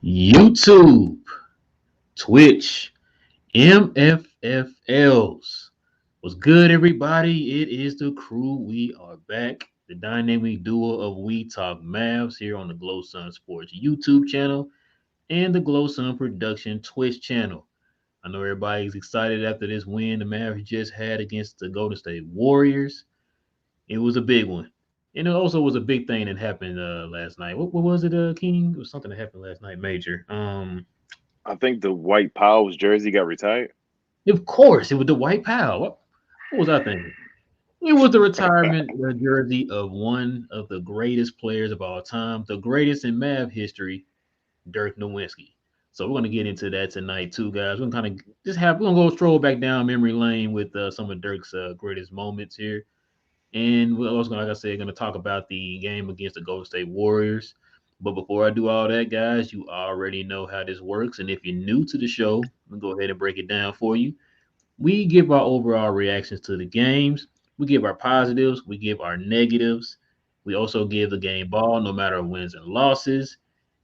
YouTube, Twitch, MFFLs. What's good, everybody? It is the crew. We are back. The dynamic duo of We Talk Mavs here on the Glow Sun Sports YouTube channel and the Glow Sun Production Twitch channel. I know everybody's excited after this win the Mavs just had against the Golden State Warriors. It was a big one. And it also was a big thing that happened last night. What was it, King? It was something that happened last night, major. I think the White Powell's jersey got retired. Of course, it was the White Pal. What was I thinking? It was the retirement jersey of one of the greatest players of all time, the greatest in Mav history, Dirk Nowitzki. So we're gonna get into that tonight too, guys. We're gonna kind of we're gonna go stroll back down memory lane with some of Dirk's greatest moments here, and we're also, like I said, gonna talk about the game against the Golden State Warriors. But before I do all that, guys, you already know how this works. And if you're new to the show, I'm gonna go ahead and break it down for you. We give our overall reactions to the games. We give our positives. We give our negatives. We also give the game ball, no matter wins and losses.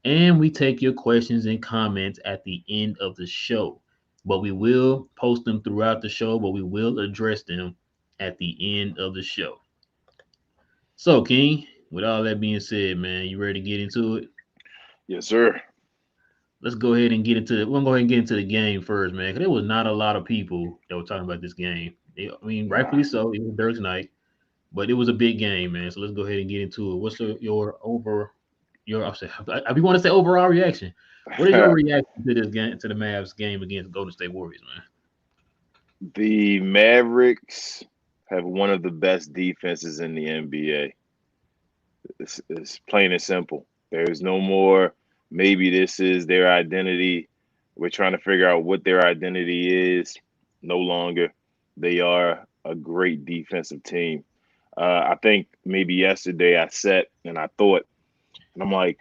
And we take your questions and comments at the end of the show. But we will post them throughout the show, but we will address them at the end of the show. So, King, with all that being said, man, you ready to get into it? Yes, sir. Let's go ahead and get into it. We're gonna go ahead and get into the game first, man. Because there was not a lot of people that were talking about this game. I mean, Nah. rightfully so. It was Dirk's night, but it was a big game, man. So let's go ahead and get into it. Your I want to say overall reaction. What is your reaction to this game, to the Mavs game against Golden State Warriors, man? The Mavericks have one of the best defenses in the NBA. It's plain and simple. There's no more, maybe this is their identity. We're trying to figure out what their identity is. No longer. They are a great defensive team. I think maybe yesterday I sat and I thought, and I'm like,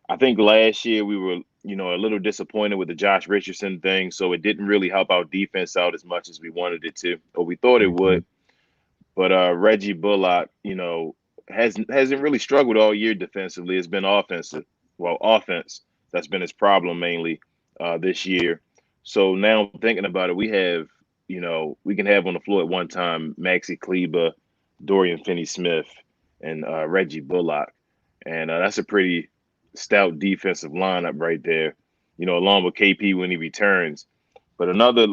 I think last year we were, a little disappointed with the Josh Richardson thing, so it didn't really help our defense out as much as we wanted it to, or we thought it Mhm. would. But Reggie Bullock, hasn't really struggled all year defensively. It's been offensive. Well, offense that's been his problem mainly this year. So now thinking about it, we can have on the floor at one time Maxi Kleber, Dorian Finney-Smith, and Reggie Bullock, and that's a pretty stout defensive lineup right there. Along with KP when he returns. But another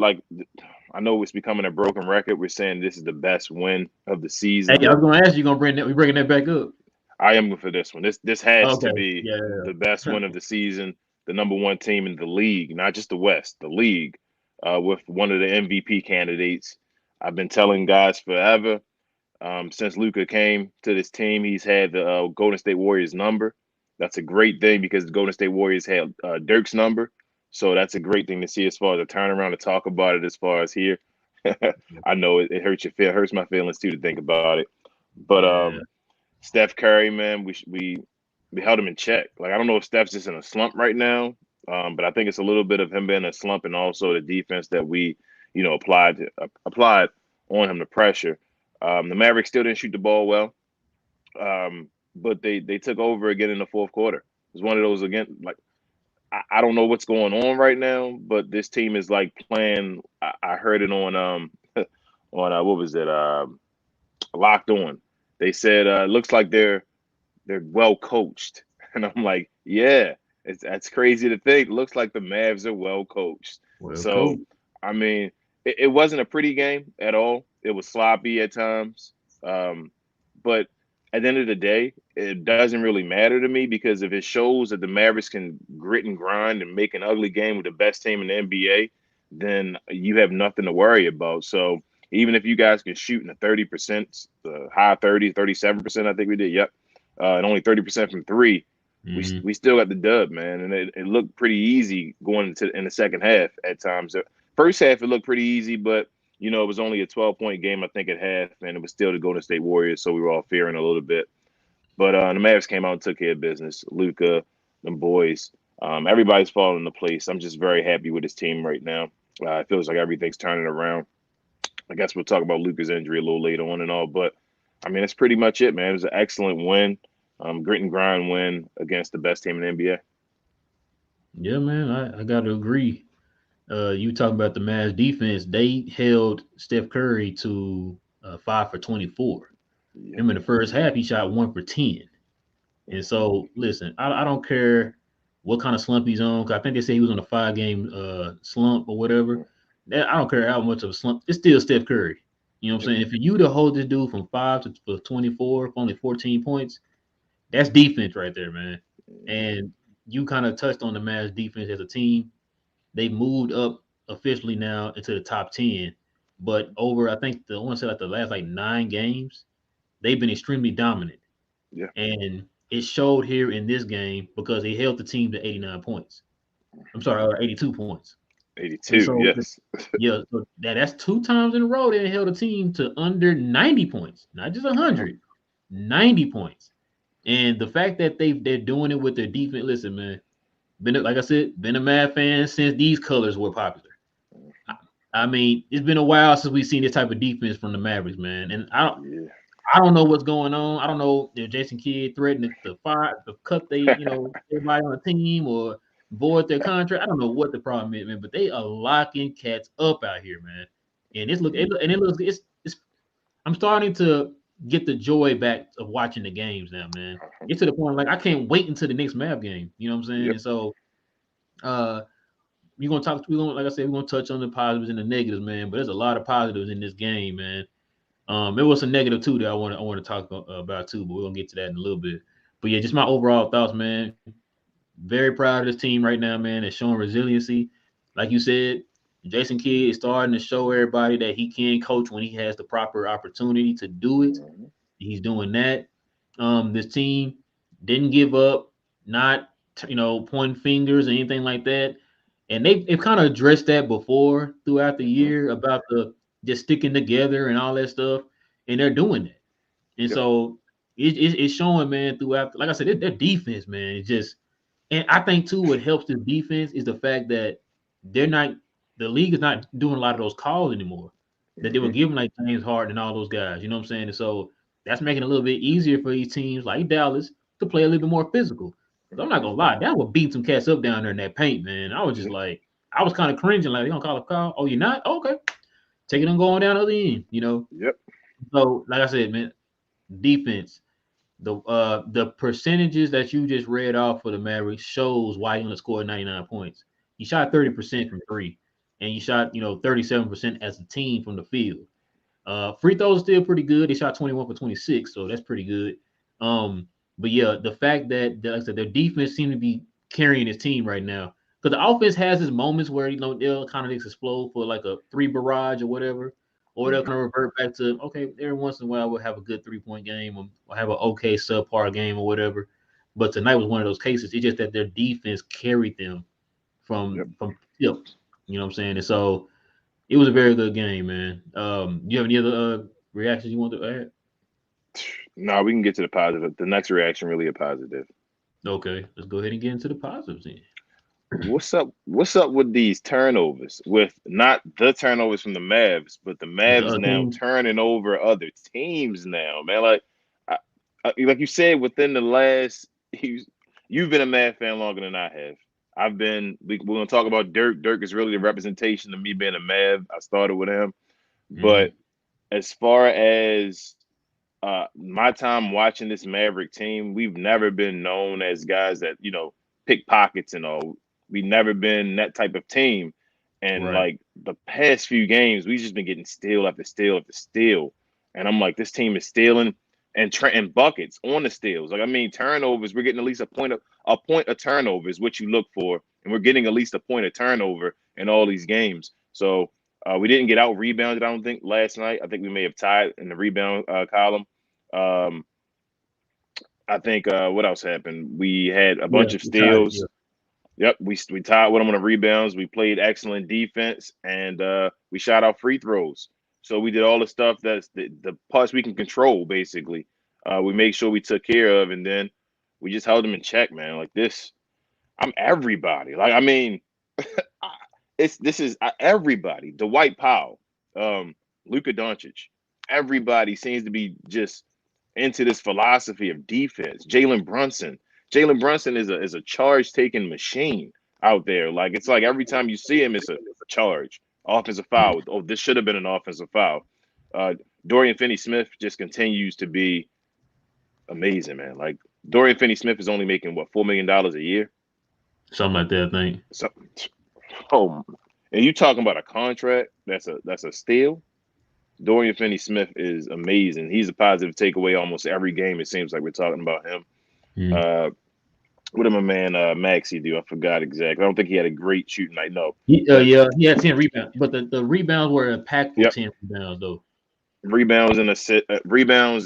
I know it's becoming a broken record. We're saying this is the best win of the season. Hey, I was gonna ask you, gonna bring that? We bringing that back up? I am for this one. This has Okay, to be yeah. the best win of the season. The number one team in the league, not just the West, the league, with one of the MVP candidates. I've been telling guys forever since Luka came to this team, he's had the Golden State Warriors number. That's a great thing because the Golden State Warriors had Dirk's number. So that's a great thing to see as far as a turnaround to talk about it as far as here. I know it hurts hurts my feelings too to think about it. But Yeah. Steph Curry, man, we held him in check. Like I don't know if Steph's just in a slump right now, but I think it's a little bit of him being in a slump and also the defense that we, applied on him the pressure. The Mavericks still didn't shoot the ball well, but they took over again in the fourth quarter. It was one of those again. Like I don't know what's going on right now, but this team is like playing. I heard it on on what was it? Locked On. They said looks like they're well coached, and I'm like, yeah, that's crazy to think. Looks like the Mavs are well coached. Well, So, cool. I mean, it wasn't a pretty game at all. It was sloppy at times, but at the end of the day, it doesn't really matter to me because if it shows that the Mavericks can grit and grind and make an ugly game with the best team in the NBA, then you have nothing to worry about. So even if you guys can shoot in the 30%, the high 30s, 37%, I think we did. Yep. And only 30% from three, Hmm. we still got the dub, man. And it looked pretty easy going into in the second half at times. The first half, it looked pretty easy, but it was only a 12-point game, I think, at half, and it was still the Golden State Warriors, so we were all fearing a little bit. But the Mavs came out and took care of business. Luka, them boys, everybody's falling into place. I'm just very happy with this team right now. It feels like everything's turning around. I guess we'll talk about Luka's injury a little later on and all, but I mean, that's pretty much it, man. It was an excellent win, grit and grind win against the best team in the NBA. Yeah, man, I got to agree. You talking about the Mavs defense? They held Steph Curry to 5 for 24. Yeah. Remember, in the first half, he shot 1 for 10. And Mhm. so, listen, I don't care what kind of slump he's on. 'Cause I think they said he was on a 5 game slump or whatever. Mhm. I don't care how much of a slump. It's still Steph Curry. You know what I'm Yep. saying? If you to hold this dude from 5 for 24 for only 14 points, that's defense right there, man. Mhm. And you kind of touched on the Mavs defense as a team. They moved up officially now into the top 10. But over, I think, I want to say like the last like 9 games, they've been extremely dominant. Yeah. And it showed here in this game because he held the team to 89 points. I'm sorry, 82 points. And 82. so, Yes. yeah, so that's 2 times in a row they held a team to under 90 points, not just Uh-huh. 100, 90 points. And the fact that they're doing it with their defense, listen, man, like I said, been a Mad fan since these colors were popular. I, I mean, it's been a while since we've seen this type of defense from the Mavericks, man. And Yeah. I don't know what's going on. I don't know if Jason Kidd threatened to fire, to cut everybody on the team or void their contract. I don't know what the problem is, man. But they are locking cats up out here, man. And Mhm. it looks it's. I'm starting to get the joy back of watching the games now, man. Uh-huh. It's to the point like I can't wait until the next Mav game. You know what I'm saying? Yep. And so uh we're gonna like I said, we're gonna touch on the positives and the negatives, man. But there's a lot of positives in this game, man. There was some negative too that I want to talk about too, but we're gonna get to that in a little bit. But yeah, just my overall thoughts, man. Very proud of this team right now, man. It's showing resiliency. Like you said, Jason Kidd is starting to show everybody that he can coach when he has the proper opportunity to do it. Mhm. He's doing that. This team didn't give up, not pointing fingers or anything like that. And they've kind of addressed that before throughout the Mhm. year about the just sticking together and all that stuff, and they're doing that. And Yep. so it's showing, man, throughout. Like I said, their defense, man, it's just. And I think too, what helps the defense is the fact that they're not. The league is not doing a lot of those calls anymore that they were Mhm. giving like James Harden and all those guys. You know what I'm saying? And so that's making it a little bit easier for these teams like Dallas to play a little bit more physical. 'Cause I'm not Mhm. gonna lie, that would beat some cats up down there in that paint, man. I was just Yeah. like, I was kind of cringing, like, they gonna call a call? Oh, you're not? Okay, take it on going down the other end. Yep. So, like I said, man, defense. The percentages that you just read off for the Mavericks shows why he only scored 99 points. He shot Yep. 30% from three, and you shot 37% as a team from the field. Free throws still pretty good. They shot 21 for 26, so that's pretty good. Um, but yeah, the fact that like I said, their defense seems to be carrying his team right now. Because the offense has its moments where they'll kind of just explode for like a three barrage or whatever, or they'll Mhm. kind of revert back to okay, every once in a while we'll have a good 3 point game or have an okay subpar game or whatever. But tonight was one of those cases. It's just that their defense carried them Yep. from tip. You know what I'm saying? And so it was a very good game, man. Do you have any other reactions you want to add? No, we can get to the positive. The next reaction really a positive. Okay, let's go ahead and get into the positives then. What's up? What's up with these turnovers? With not the turnovers from the Mavs, but the The Mavs other now teams, turning over other teams now, man. I, like you said, within the last, you've been a Mavs fan longer than I have. I've been. We're gonna talk about Dirk. Dirk is really the representation of me being a Mav. I started with him, but hmm as far as my time watching this Maverick team, we've never been known as guys that pickpockets and all. We've never been that type of team. And right. like the past few games, we've just been getting steal after steal after steal. And I'm like, this team is stealing and buckets on the steals. Like I mean, turnovers. We're getting at least a point of turnover is what you look for, and we're getting at least a point of turnover in all these games. So we didn't get out rebounded. I don't think last night. I think we may have tied in the rebound column. Um, I think what else happened? We had a Yeah, bunch of we tied it. Yeah. steals. Yep, we tied with them on the rebounds. We played excellent defense, and we shot our free throws. So we did all the stuff that's the parts we can control. Basically, we made sure we took care of, and then we just held them in check, man. Like this, I'm everybody. Like I mean, it's this is everybody. Dwight Powell, Luka Doncic, everybody seems to be just into this philosophy of defense. Jalen Brunson is a charge taking machine. out there. Like it's like every time you see him, it's a charge, offensive foul. Oh, this should have been an offensive foul. Uh, Dorian Finney-Smith just continues to be amazing, man. Like Dorian Finney-Smith is only making what $4 million a year. Something like that, I think. So, oh, and you talking about a contract? That's a steal. Dorian Finney-Smith is amazing. He's a positive takeaway almost every game. It seems like we're talking about him. Mm. Uh, what did my man Maxey do? I forgot exactly. I don't think he had a great shooting night. No, but Yeah, he had 10 rebounds, but the rebounds were impactful yep, 10 rebounds, though. rebounds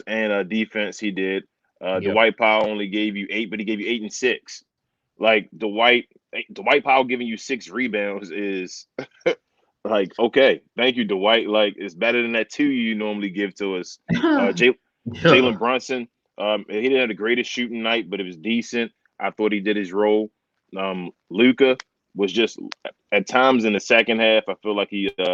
and defense. He did. Yep. Dwight Powell only gave you 8, but he gave you 8 and 6. Like Dwight Powell giving you 6 rebounds is like okay, thank you, Dwight. Like it's better than that 2 you normally give to us. Yeah. Jalen Brunson, he didn't have the greatest shooting night, but it was decent. I thought he did his role. Luka was just at times in the second half. I feel like he got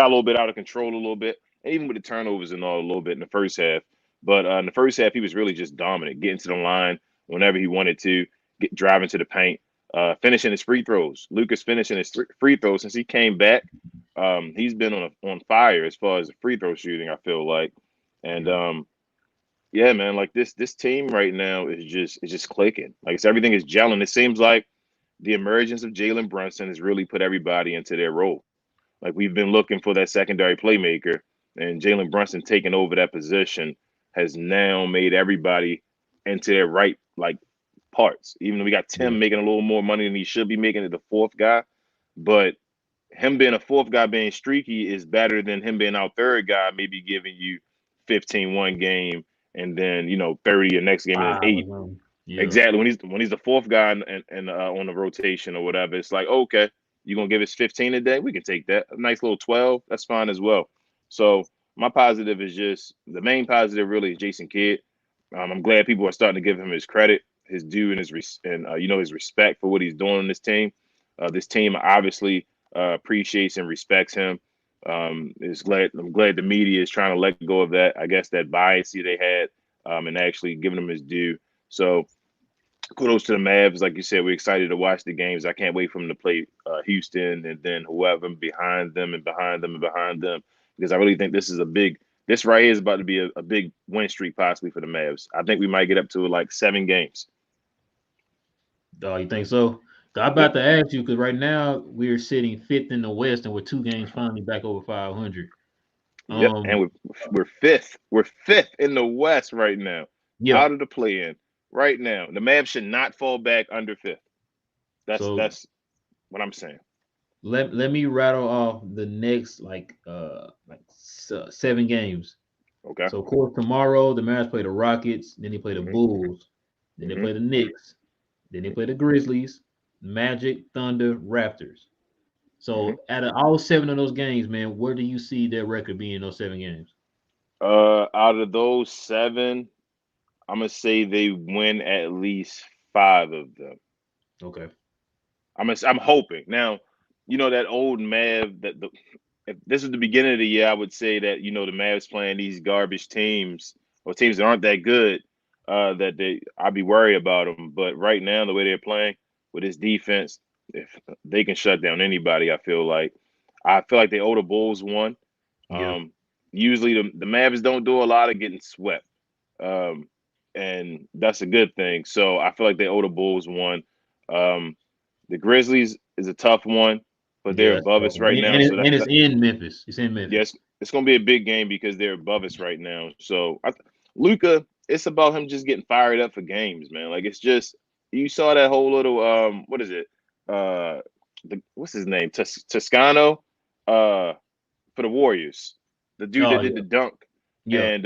a little bit out of control a little bit, and even with the turnovers and all a little bit in the first half. But in the first half, he was really just dominant, getting to the line whenever he wanted to, driving to the paint, finishing his free throws. Luka's finishing his free throws since he came back. He's been on fire as far as the free throw shooting. I feel like, and yeah, man, like this team right now is just clicking. Like everything is gelling. It seems like the emergence of Jalen Brunson has really put everybody into their role. Like we've been looking for that secondary playmaker, and Jalen Brunson taking over that position has now made everybody into their right like parts. Even though we got Yeah. Tim making a little more money than he should be making as the fourth guy, but him being a fourth guy being streaky is better than him being our third guy, maybe giving you 15 one game and then 30 your next game and then 5 or 8. something. Yeah. Exactly. When he's the fourth guy and on the rotation or whatever, it's like okay, you're gonna give us 15 a day. We can take that. A nice little 12. That's fine as well. So my positive is just the main positive really is Jason Kidd. I'm glad people are starting to give him his credit, his due, and his respect for what he's doing on this team. This team obviously appreciates and respects him. I'm glad the media is trying to let go of that. I guess that bias they had, and actually giving him his due. So kudos to the Mavs. Like you said, we're excited to watch the games. I can't wait for them to play Houston and then whoever behind them and behind them and behind them because I really think this right here is about to be a big win streak possibly for the Mavs. I think we might get up to like 7 games. Oh, you think so? I'm Yep. about to ask you because right now we're sitting fifth in the West and we're 2 games finally back over 500. Yep. And Um, we're fifth. We're fifth in the West right now, yeah. out of the play-in right now. The Mavs should not fall back under fifth. So That's what I'm saying. let me rattle off the next 7 games. Okay. So of course tomorrow the Mavs play the Rockets, then they play the hmm Bulls, then they hmm play the Knicks, then they play the Grizzlies, Magic, Thunder, Raptors. hmm So out of all 7 of those games, man, where do you see their record being in those 7 games? Out of those 7, I'm gonna say they win at least 5 of them. Okay. I'm hoping. Now, that old Mav if this is the beginning of the year, I would say that the Mavs playing these garbage teams or teams that aren't that good. That I'd be worried about them. But right now, the way they're playing with this defense, if they can shut down anybody, I feel like they owe the Bulls one. Yeah. Usually the Mavs don't do a lot of getting swept. Um, and that's a good thing. So I feel like they owe the Bulls one. Um, the Grizzlies is a tough one, but they're Yeah, that's above tough. us right now. So And it's in Memphis. It's in Memphis. yes, it's going to be a big game because they're above us right now. So Luka, it's about him just getting fired up for games, man. Like it's just you saw that whole little what is it? What's his name? Toscano for the Warriors. The dude Oh that did the yeah. dunk Yeah. and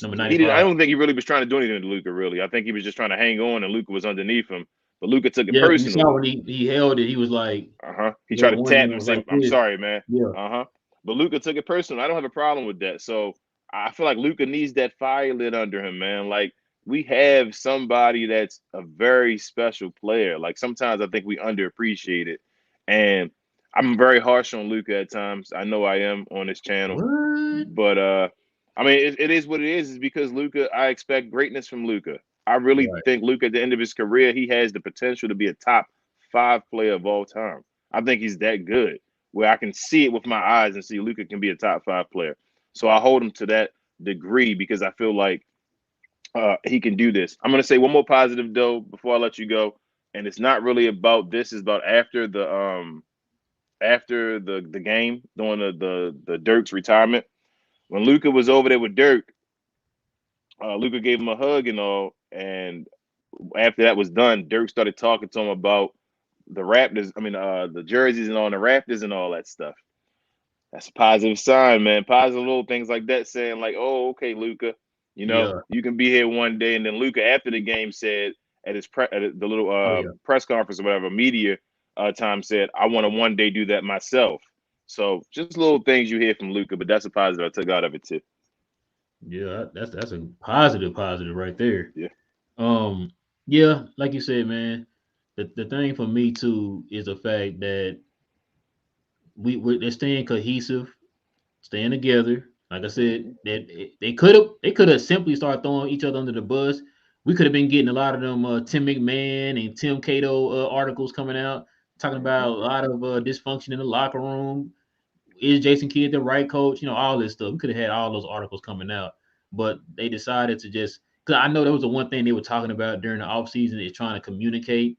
Number he did. I 95. don't think he really was trying to do anything to Luca. Really, I think he was just trying to hang on, and Luca was underneath him. But Luca took it Yeah, you saw personal. when he held it, he was like He that tried to one tap hand him and was say, like "I'm this. sorry, man." Yeah. But Luca took it personal. I don't have a problem with that. So I feel like Luca needs that fire lit under him, man. Like we have somebody that's a very special player. Like sometimes I think we underappreciate it, and I'm very harsh on Luca at times. I know I am on this channel, What? but I mean it is what it is. Is because Luca, I expect greatness from Luca. I really Right. think Luca at the end of his career, he has the potential to be a top 5 player of all time. I think he's that good where I can see it with my eyes and see Luka can be a top 5 player. So I hold him to that degree because I feel like he can do this. I'm gonna say one more positive though before I let you go, and it's not really about this. It's about after the game during the Dirk's retirement when Luka was over there with Dirk. Luka gave him a hug and all, and after that was done, Dirk started talking to him about the Raptors. I mean, the jerseys and all, and the Raptors and all that stuff. That's a positive sign, man. Positive little things like that, saying like, "Oh, okay, Luca, Yeah. you can be here one day." And then Luca, after the game, said at the little Oh yeah. press conference or whatever media time, said, "I want to one day do that myself." So just little things you hear from Luca, but that's a positive I took out of it too. Yeah. That's a positive right there. Yeah. Um. Yeah. Like you said, man. The thing for me too is the fact that they're staying cohesive, staying together. Like I said, Hmm. that they could have simply started throwing each other under the bus. We could have been getting a lot of them Tim McMahon and Tim Cato articles coming out talking about Hmm. a lot of dysfunction in the locker room. Is Jason Kidd the right coach? All this stuff. We could have had all those articles coming out, but they decided to just because I know that was the one thing they were talking about during the offseason is trying to communicate,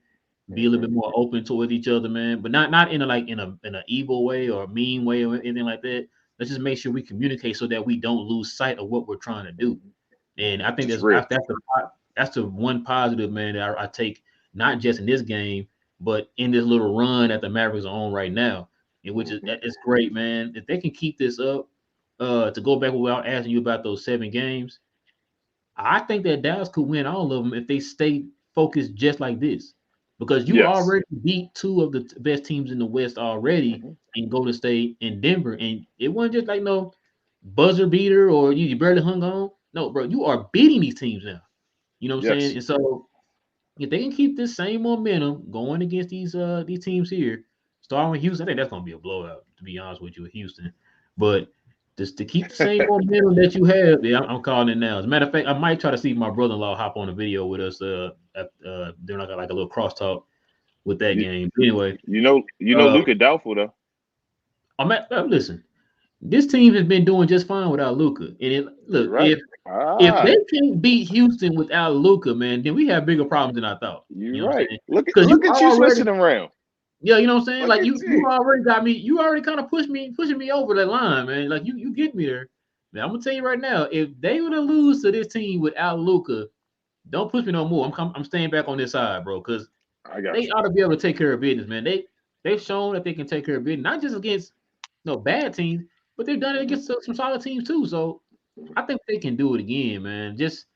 be a little Hmm. bit more open towards each other, man. But not in a like in a evil way or a mean way or anything like that. Let's just make sure we communicate so that we don't lose sight of what we're trying to do. Hmm. And I think Just real. that's the one positive, man, that I take not just in this game, but in this little run that the Mavericks are on right now, and which is Hmm. it's great, man. If they can keep this up, to go back without asking you about those 7 games, I think that Dallas could win all of them if they stay focused just like this. Because you Yes. already beat two of the best teams in the West already Hmm. in Golden State and Denver, and it wasn't just like no buzzer beater or you barely hung on. No, bro, you are beating these teams now. You know what I'm saying? Yes. And so if they can keep this same momentum going against these teams here, starting with Houston, I think that's gonna be a blowout, to be honest with you, with Houston. But just to keep the same momentum that you have, yeah, I'm calling it now. As a matter of fact, I might try to see my brother-in-law hop on a video with us doing like a little crosstalk with that you, game. Anyway, uh Luka doubtful though. listen, this team has been doing just fine without Luca. And You're look, right. if Ah, they can't beat Houston without Luca, man, then we have bigger problems than I thought. you're You know what I'm right. saying? Because you Look at you already, switching around. yeah, you know what I'm saying? Look Like at you you. already got me, you already kind of pushing me over that line, man. Like you get me there. Now I'm gonna tell you right now, if they were to lose to this team without Luca, don't push me no more. I'm staying back on this side, bro, because I got they you. ought to be able to take care of business, man. They've shown that they can take care of business, not just against no bad teams, but they've done it Hmm. against some solid teams too. So I think they can do it again, man. Just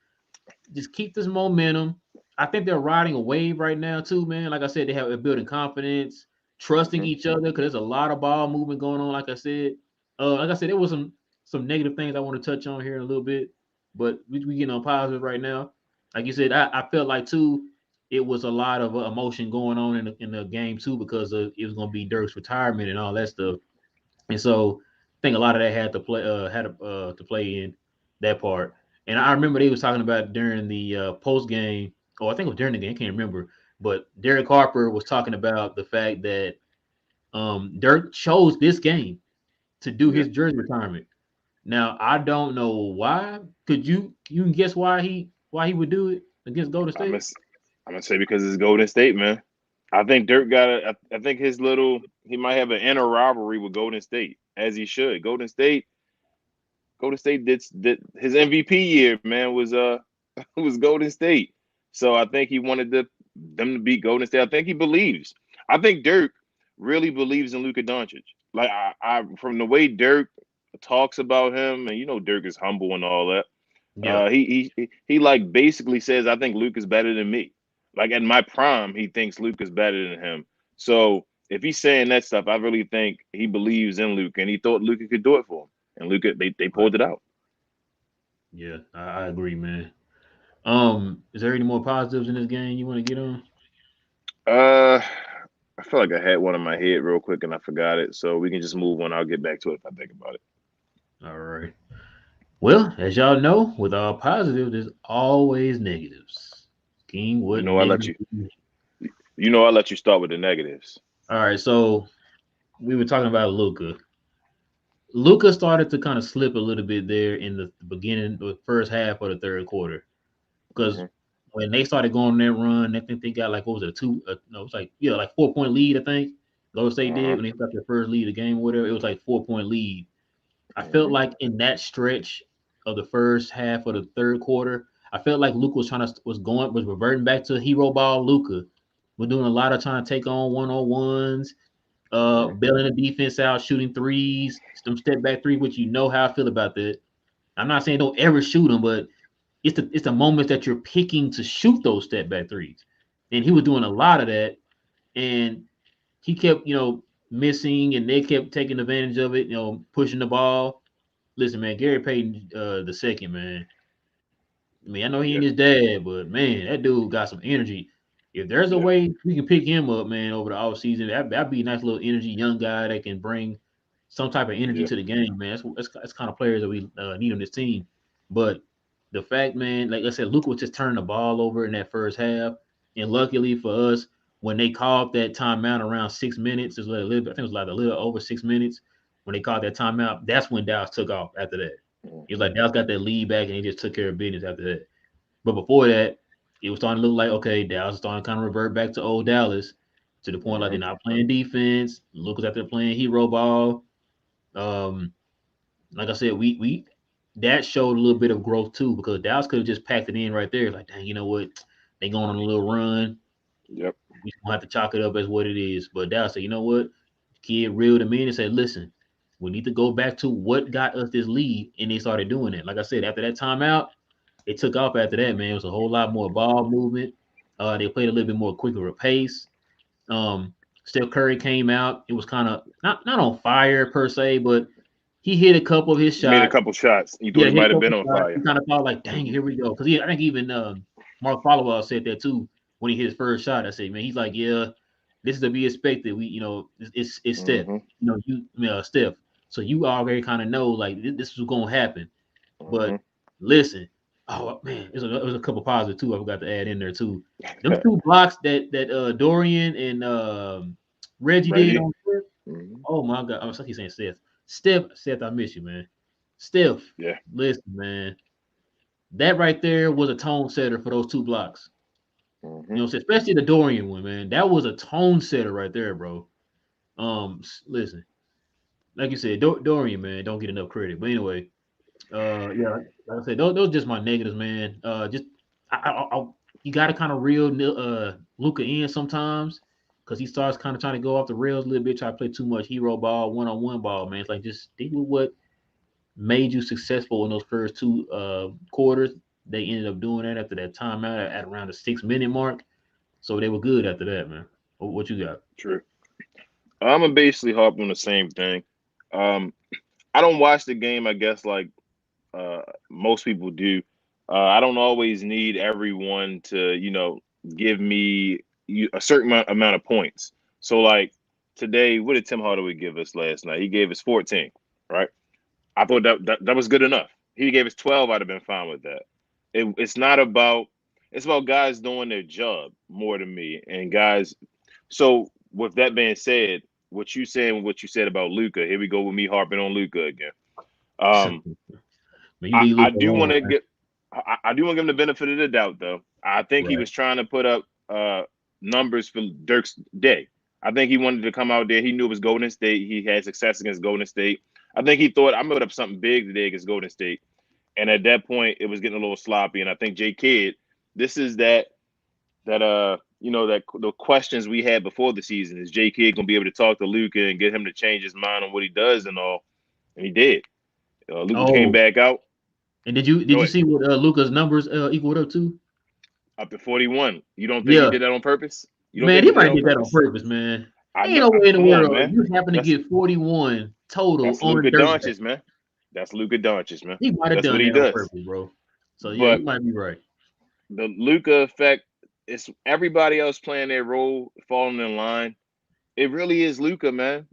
keep this momentum. I think they're riding a wave right now too, man. Like I said, they're building confidence, trusting Hmm. each other because there's a lot of ball movement going on. Like I said, there was some negative things I want to touch on here in a little bit, but we getting on positive right now. Like you said, I felt like too, it was a lot of emotion going on in the game too because it was going to be Dirk's retirement and all that stuff. And so I think a lot of that had to play in that part. And I remember they was talking about during the post game, or I think it was during the game, I can't remember. But Derek Harper was talking about the fact that Dirk chose this game to do Yeah. his jersey retirement. Now I don't know why. Could you can guess why he would do it against Golden I'm gonna State? I'm gonna say because it's Golden State, man. I think Dirk got a. I think he might have an inner rivalry with Golden State as he should. Golden State did his MVP year, man, was was Golden State. So I think he wanted them to beat Golden State. I think he believes. I think Dirk really believes in Luka Doncic. Like I from the way Dirk talks about him, and Dirk is humble and all that. Yeah, He like basically says, I think Luke is better than me. Like at my prime, he thinks Luke is better than him. So if he's saying that stuff, I really think he believes in Luke, and he thought Luke could do it for him. And Luke, they right. pulled it out. Yeah, I agree, man. Is there any more positives in this game you want to get on? Uh, I feel like I had one in my head real quick and I forgot it. So we can just move on. I'll get back to it if I think about it. All right. Well, as y'all know, with all positives, there's always negatives. King, You what know, I let negative? you. I'll let you start with the negatives. All right, so we were talking about Luca. Luca started to kind of slip a little bit there in the beginning, the first half of the third quarter, because Mm-hmm. when they started going on that run, I think they got like what was it, no, it was like like 4 point lead. I think Golden State did Uh-huh. when they got their first lead of the game, or whatever. It was like 4 point lead. I felt Mm-hmm. like in that stretch of the first half of the third quarter, I felt like Luca was reverting back to hero ball. Luca was doing a lot of trying to take on 1-on-ones, Mm-hmm. bailing the defense out, shooting threes, some step back three, which you know how I feel about that. I'm not saying don't ever shoot them, but it's the moments that you're picking to shoot those step back threes. And he was doing a lot of that, and he kept missing, and they kept taking advantage of it, pushing the ball. Listen, man, Gary Payton the second, man. I mean, I know he Yeah. ain't his dad, but man, that dude got some energy. If there's a Yeah. way we can pick him up, man, over the off season, that'd be a nice little energy young guy that can bring some type of energy Yeah. to the game, man. That's kind of players that we need on this team. But the fact, man, like I said, Luka was just turning the ball over in that first half, and luckily for us, when they called that timeout around 6 minutes, it was a little bit, I think it was like a little over 6 minutes. When they called that timeout, that's when Dallas took off. After that, it was Mm-hmm. like Dallas got that lead back, and he just took care of business after that. But before that, it was starting to look like okay, Dallas is starting to kind of revert back to old Dallas to the point like Mm-hmm. they're not playing defense. Lucas out there playing hero ball. Um, like I said, we that showed a little bit of growth too because Dallas could have just packed it in right there. Like, dang, you know what? They going on a little run. Yep. We gonna have to chalk it up as what it is. But Dallas said, you know what? Kid reeled him in and said, listen, we need to go back to what got us this lead, and they started doing it. Like I said, after that timeout, it took off after that, man. It was a whole lot more ball movement. They played a little bit more quicker pace. Um, Steph Curry came out. It was kind of not on fire per se, but he hit a couple of his He made a shots. couple shots. You thought Yeah, he hit a might have couple been of on shots. fire. You kind of thought like, dang, here we go. Because I think even Mark Follow said that too when he hit his first shot. I said, man, he's like, yeah, this is to be expected. It's Steph. Mm-hmm. Steph. So you already kind of know like this was gonna happen. Mm-hmm. But listen, oh man, it was a couple positives too. I forgot to add in there too. Them two blocks that Dorian and Reggie did Reggie. on Steph. Mm-hmm. Oh my god, I'm sorry, saying Steph. Steph, I miss you, man. Steph, Yeah. listen, man. That right there was a tone setter for those two blocks. Mm-hmm. Especially the Dorian one, man. That was a tone setter right there, bro. Listen, like you said, Dorian, man, don't get enough credit. But anyway, yeah, like I said, those just my negatives, man. Just you got to kind of reel Luca in sometimes because he starts kind of trying to go off the rails a little bit, try to play too much hero ball, 1-on-one ball, man. It's like just think with what made you successful in those first two quarters. They ended up doing that after that timeout at around the 6 minute mark, so they were good after that, man. What you got? True. I'm gonna basically harp on the same thing. Um, I don't watch the game, I guess, like most people do. I don't always need everyone to, give me a certain amount of points. So, like today, what did Tim Hardaway give us last night? He gave us 14, right? I thought that was good enough. He gave us 12. I'd have been fine with that. It's not about. It's about guys doing their job more than me and guys. So, with that being said, what you said about Luca. Here we go with me harping on Luca again. Um, Man, you leave I Luca do want alone, to man. get I do want to give him the benefit of the doubt though. I think he Right. was trying to put up numbers for Dirk's day. I think he wanted to come out there. He knew it was Golden State. He had success against Golden State. I think he thought I'm gonna put up something big today against Golden State. And at that point, it was getting a little sloppy. And I think J Kidd, this is that the questions we had before the season is J Kidd gonna be able to talk to Luca and get him to change his mind on what he does and all, and he did. Luca came Oh, back out. and did Go you ahead. see what Luca's numbers equaled up to? Up to 41. You don't think he Yeah, did that on purpose? You don't man, think he he did that might on did that on purpose? purpose, man. I Ain't know. no way in the Come on, world man. you happen to That's get 41 total that's on Luka Dirk back. Doncic, man. That's Luka Doncic, man. He might have That's what done he that on does. purpose, bro. So yeah, you But might be right. the Luka effect is everybody else playing their role, falling in line. It really is Luka, man.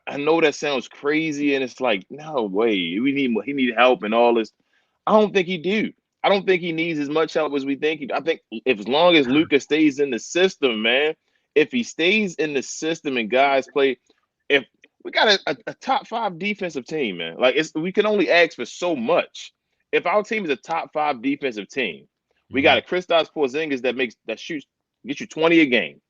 I know that sounds crazy, and it's like, no way. He need help and all this. I don't think he do. I don't think he needs as much help as we think. I think if as long as Luka stays in the system, man, if he stays in the system and guys play, if we got a top five defensive team, man, like we can only ask for so much. If our team is a top five defensive team, we got a Kristaps Porzingis that shoots, gets you 20 a game.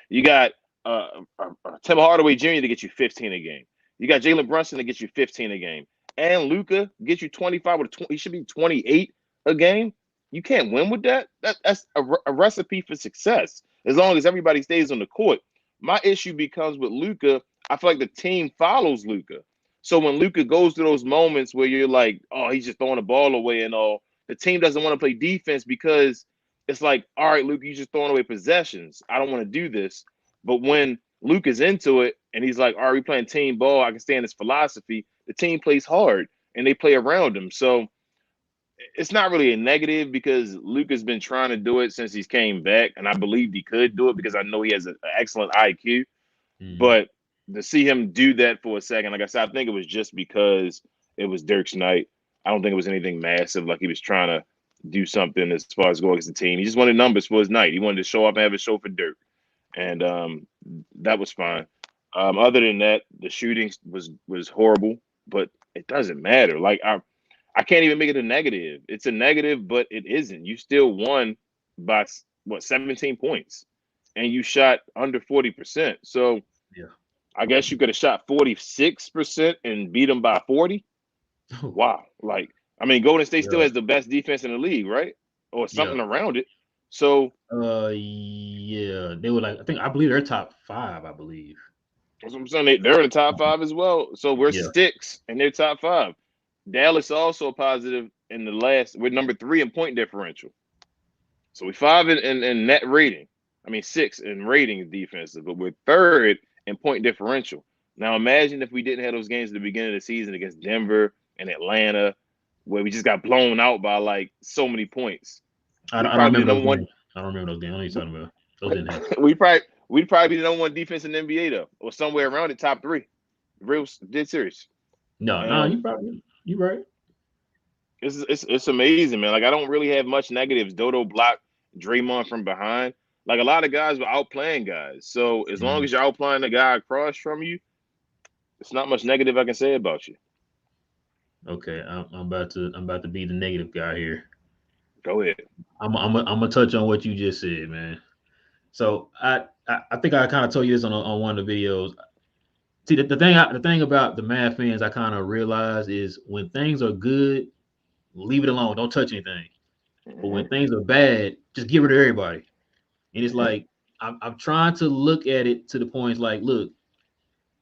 You got Tim Hardaway Jr. to get you 15 a game. You got Jalen Brunson to get you 15 a game, and Luka gets you 25 with he should be 28 a game. You can't win with that. That's a recipe for success as long as everybody stays on the court. My issue becomes with Luka. I feel like the team follows Luka. So when Luka goes through those moments where you're like, oh, he's just throwing the ball away and all, the team doesn't want to play defense because it's like, all right, Luka, you're just throwing away possessions. I don't want to do this. But when Luke is into it and he's like, all right, we playing team ball, I can stand this philosophy, the team plays hard and they play around him. So it's not really a negative because Luke has been trying to do it since he's came back. And I believed he could do it because I know he has an excellent IQ. But to see him do that for a second, like I said, I think it was just because it was Dirk's night. I don't think it was anything massive, like he was trying to do something as far as going against the team. He just wanted numbers for his night. He wanted to show up and have a show for Dirk. And that was fine. Other than that, the shooting was horrible, but it doesn't matter. Like I can't even make it a negative. It's a negative, but it isn't. You still won by 17 points, and you shot under 40%. So yeah, I guess you could have shot 46% and beat them by 40. Wow. Like, I mean, Golden State still has the best defense in the league, right? Or something around it. So yeah, they were like, I believe they're top 5, I believe. that's what I'm saying. They're in the top 5 as well. So we're Yeah. 6 and they're top 5. Dallas also positive in the last. We're number 3 in point differential. So we're 5 in net rating. I mean 6 in rating defensive, but we're 3rd in point differential. Now imagine if we didn't have those games at the beginning of the season against Denver and Atlanta, where we just got blown out by like so many points. I We'd don't probably be remember the those number one. games. I don't remember those games. What are you talking about? Those didn't happen. We'd probably be the number 1 defense in the NBA though, or somewhere around the top 3. Real dead serious. No, you right. It's amazing, man. Like I don't really have much negatives. Dodo blocked Draymond from behind. Like a lot of guys were outplaying guys. So as long as you're outplaying the guy across from you, it's not much negative I can say about you. Okay, I'm about to be the negative guy here. Go ahead. I'm gonna touch on what you just said, man. So I think I kind of told you this on one of the videos. See, the thing about the Mavs fans I kind of realize is when things are good, leave it alone. Don't touch anything. But when things are bad, just get rid of everybody. And it's like I'm trying to look at it to the point like, look,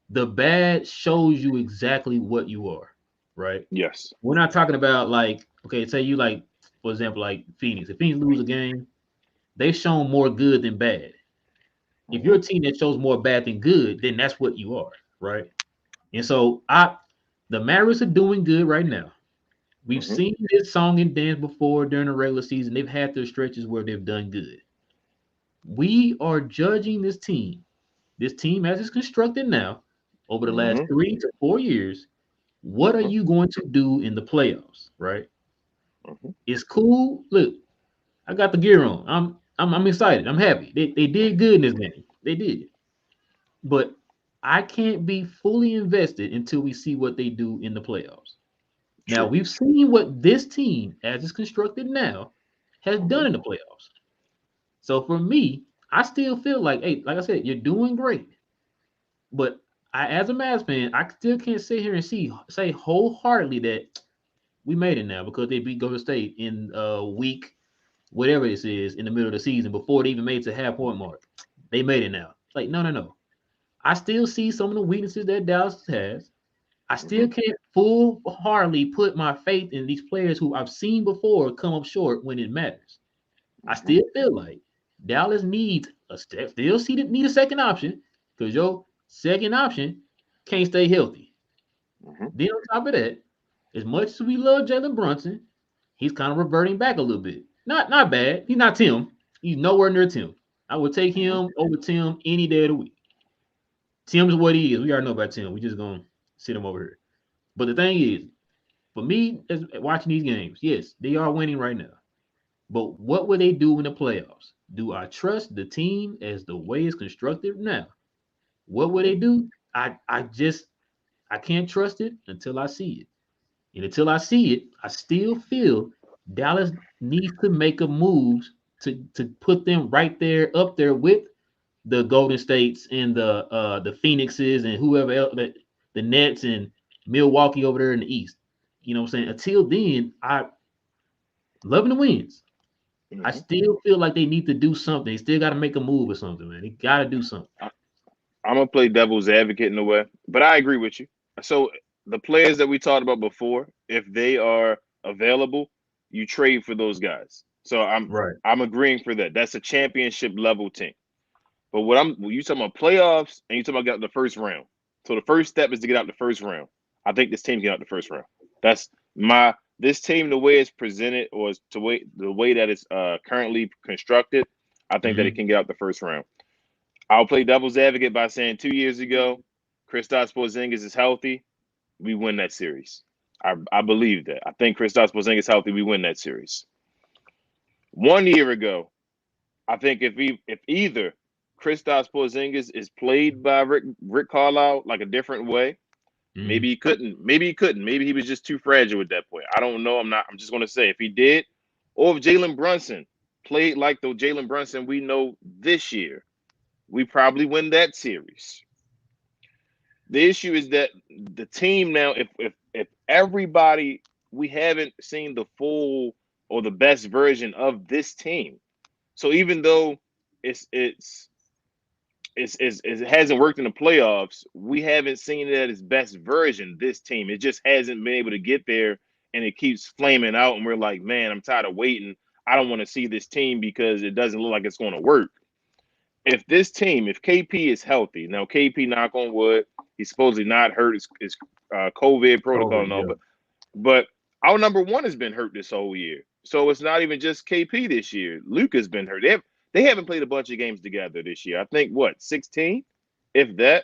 the bad shows you exactly what you are, right? Yes. We're not talking about like, okay, say you like, for example, like Phoenix. If Phoenix lose a game, they've shown more good than bad. If you're a team that shows more bad than good, then that's what you are, right? And so the Mavericks are doing good right now. We've seen this song and dance before during the regular season. They've had their stretches where they've done good. We are judging this team. This team, as it's constructed now, over the last 3 to 4 years, what are you going to do in the playoffs? Right? It's cool. Look, I got the gear on. I'm excited. I'm happy. They did good in this game. They did. But I can't be fully invested until we see what they do in the playoffs. Now we've seen what this team, as it's constructed now, has done in the playoffs. So for me, I still feel like, hey, like I said, you're doing great. But as a Mavs fan, I still can't sit here and say wholeheartedly that we made it now because they beat Golden State in week whatever this is in the middle of the season before they even made it to half point mark. They made it now. Like no. I still see some of the weaknesses that Dallas has. I still can't full-heartedly put my faith in these players who I've seen before come up short when it matters. I still feel like Dallas needs need a second option because your second option can't stay healthy. Then on top of that, as much as we love Jalen Brunson, he's kind of reverting back a little bit. Not bad. He's not Tim. He's nowhere near Tim. I would take him over Tim any day of the week. Tim's what he is. We already know about Tim. We just gonna sit him over here. But the thing is, for me, as watching these games, yes, they are winning right now. But what will they do in the playoffs? Do I trust the team as the way it's constructed now? What will they do? I can't trust it until I see it. And until I see it, I still feel Dallas needs to make a move to put them right there up there with the Golden States and the Phoenixes and whoever else, the Nets and Milwaukee over there in the East. You know what I'm saying? Until then, I loving the wins. I Mhm. still feel like they need to do something. They still got to make a move or something, man. They got to do something. I'm gonna play devil's advocate in a way, but I agree with you. So the players that we talked about before, if they are available, you trade for those guys. So Right. I'm agreeing for that. That's a championship level team. But when you talking about playoffs and you talking about get out the first round. So the first step is to get out the first round. I think this team get out the first round. That's my this team the way it's presented or the way that it's currently constructed. I think that it Mm-hmm. can get out the first round. I'll play devil's advocate by saying 2 years ago, Kristaps Porzingis is healthy. We win that series. I believe that. I think Kristaps Porzingis is healthy. We win that series. 1 year ago, I think if either Kristaps Porzingis is played by Rick Carlisle like a different way, Mm-hmm. maybe he couldn't. Maybe he couldn't. Maybe he was just too fragile at that point. I don't know. I'm not. I'm just going to say if he did, or if Jalen Brunson played like the Jalen Brunson we know this year, we probably win that series. The issue is that the team now, if everybody, we haven't seen the full or the best version of this team. So even though it's it's it hasn't worked in the playoffs, we haven't seen it at its best version. This team, it just hasn't been able to get there, and it keeps flaming out. And we're like, man, I'm tired of waiting. I don't want to see this team because it doesn't look like it's going to work. If this team, if KP is healthy, now KP, knock on wood, he's supposedly not hurt. It's COVID protocol COVID, and all, yeah. but our number one has been hurt this whole year. So it's not even just KP this year. Luka's been hurt. They haven't played a bunch of games together this year. I think what 16, if that,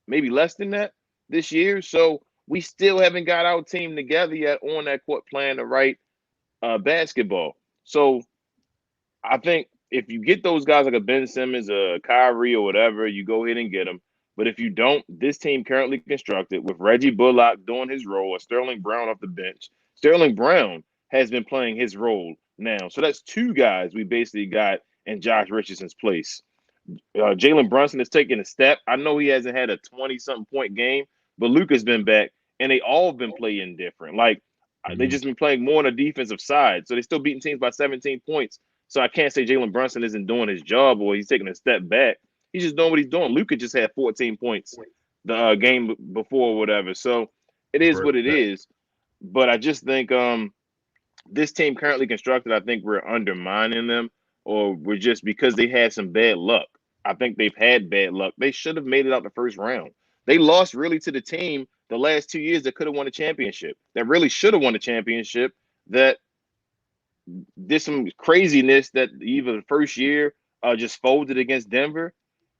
maybe less than that this year. So we still haven't got our team together yet on that court playing the right basketball. So I think if you get those guys like a Ben Simmons, a Kyrie, or whatever, you go ahead and get them. But if you don't, this team currently constructed with Reggie Bullock doing his role, or Sterling Brown off the bench. Sterling Brown has been playing his role now. So that's two guys we basically got in Josh Richardson's place. Jalen Brunson is taking a step. I know he hasn't had a 20-something point game, but Luka's been back, and they all been playing different. Like, they Mm-hmm. just been playing more on the defensive side. So they still beating teams by 17 points. So I can't say Jalen Brunson isn't doing his job or he's taking a step back. He's just doing what he's doing. Luka just had 14 points the game before or whatever. So it is Right. what it is. But I just think this team currently constructed, I think we're undermining them, or we're just because they had some bad luck. I think they've had bad luck. They should have made it out the first round. They lost really to the team the last 2 years that could have won a championship, that really should have won a championship, that did some craziness that either the first year just folded against Denver,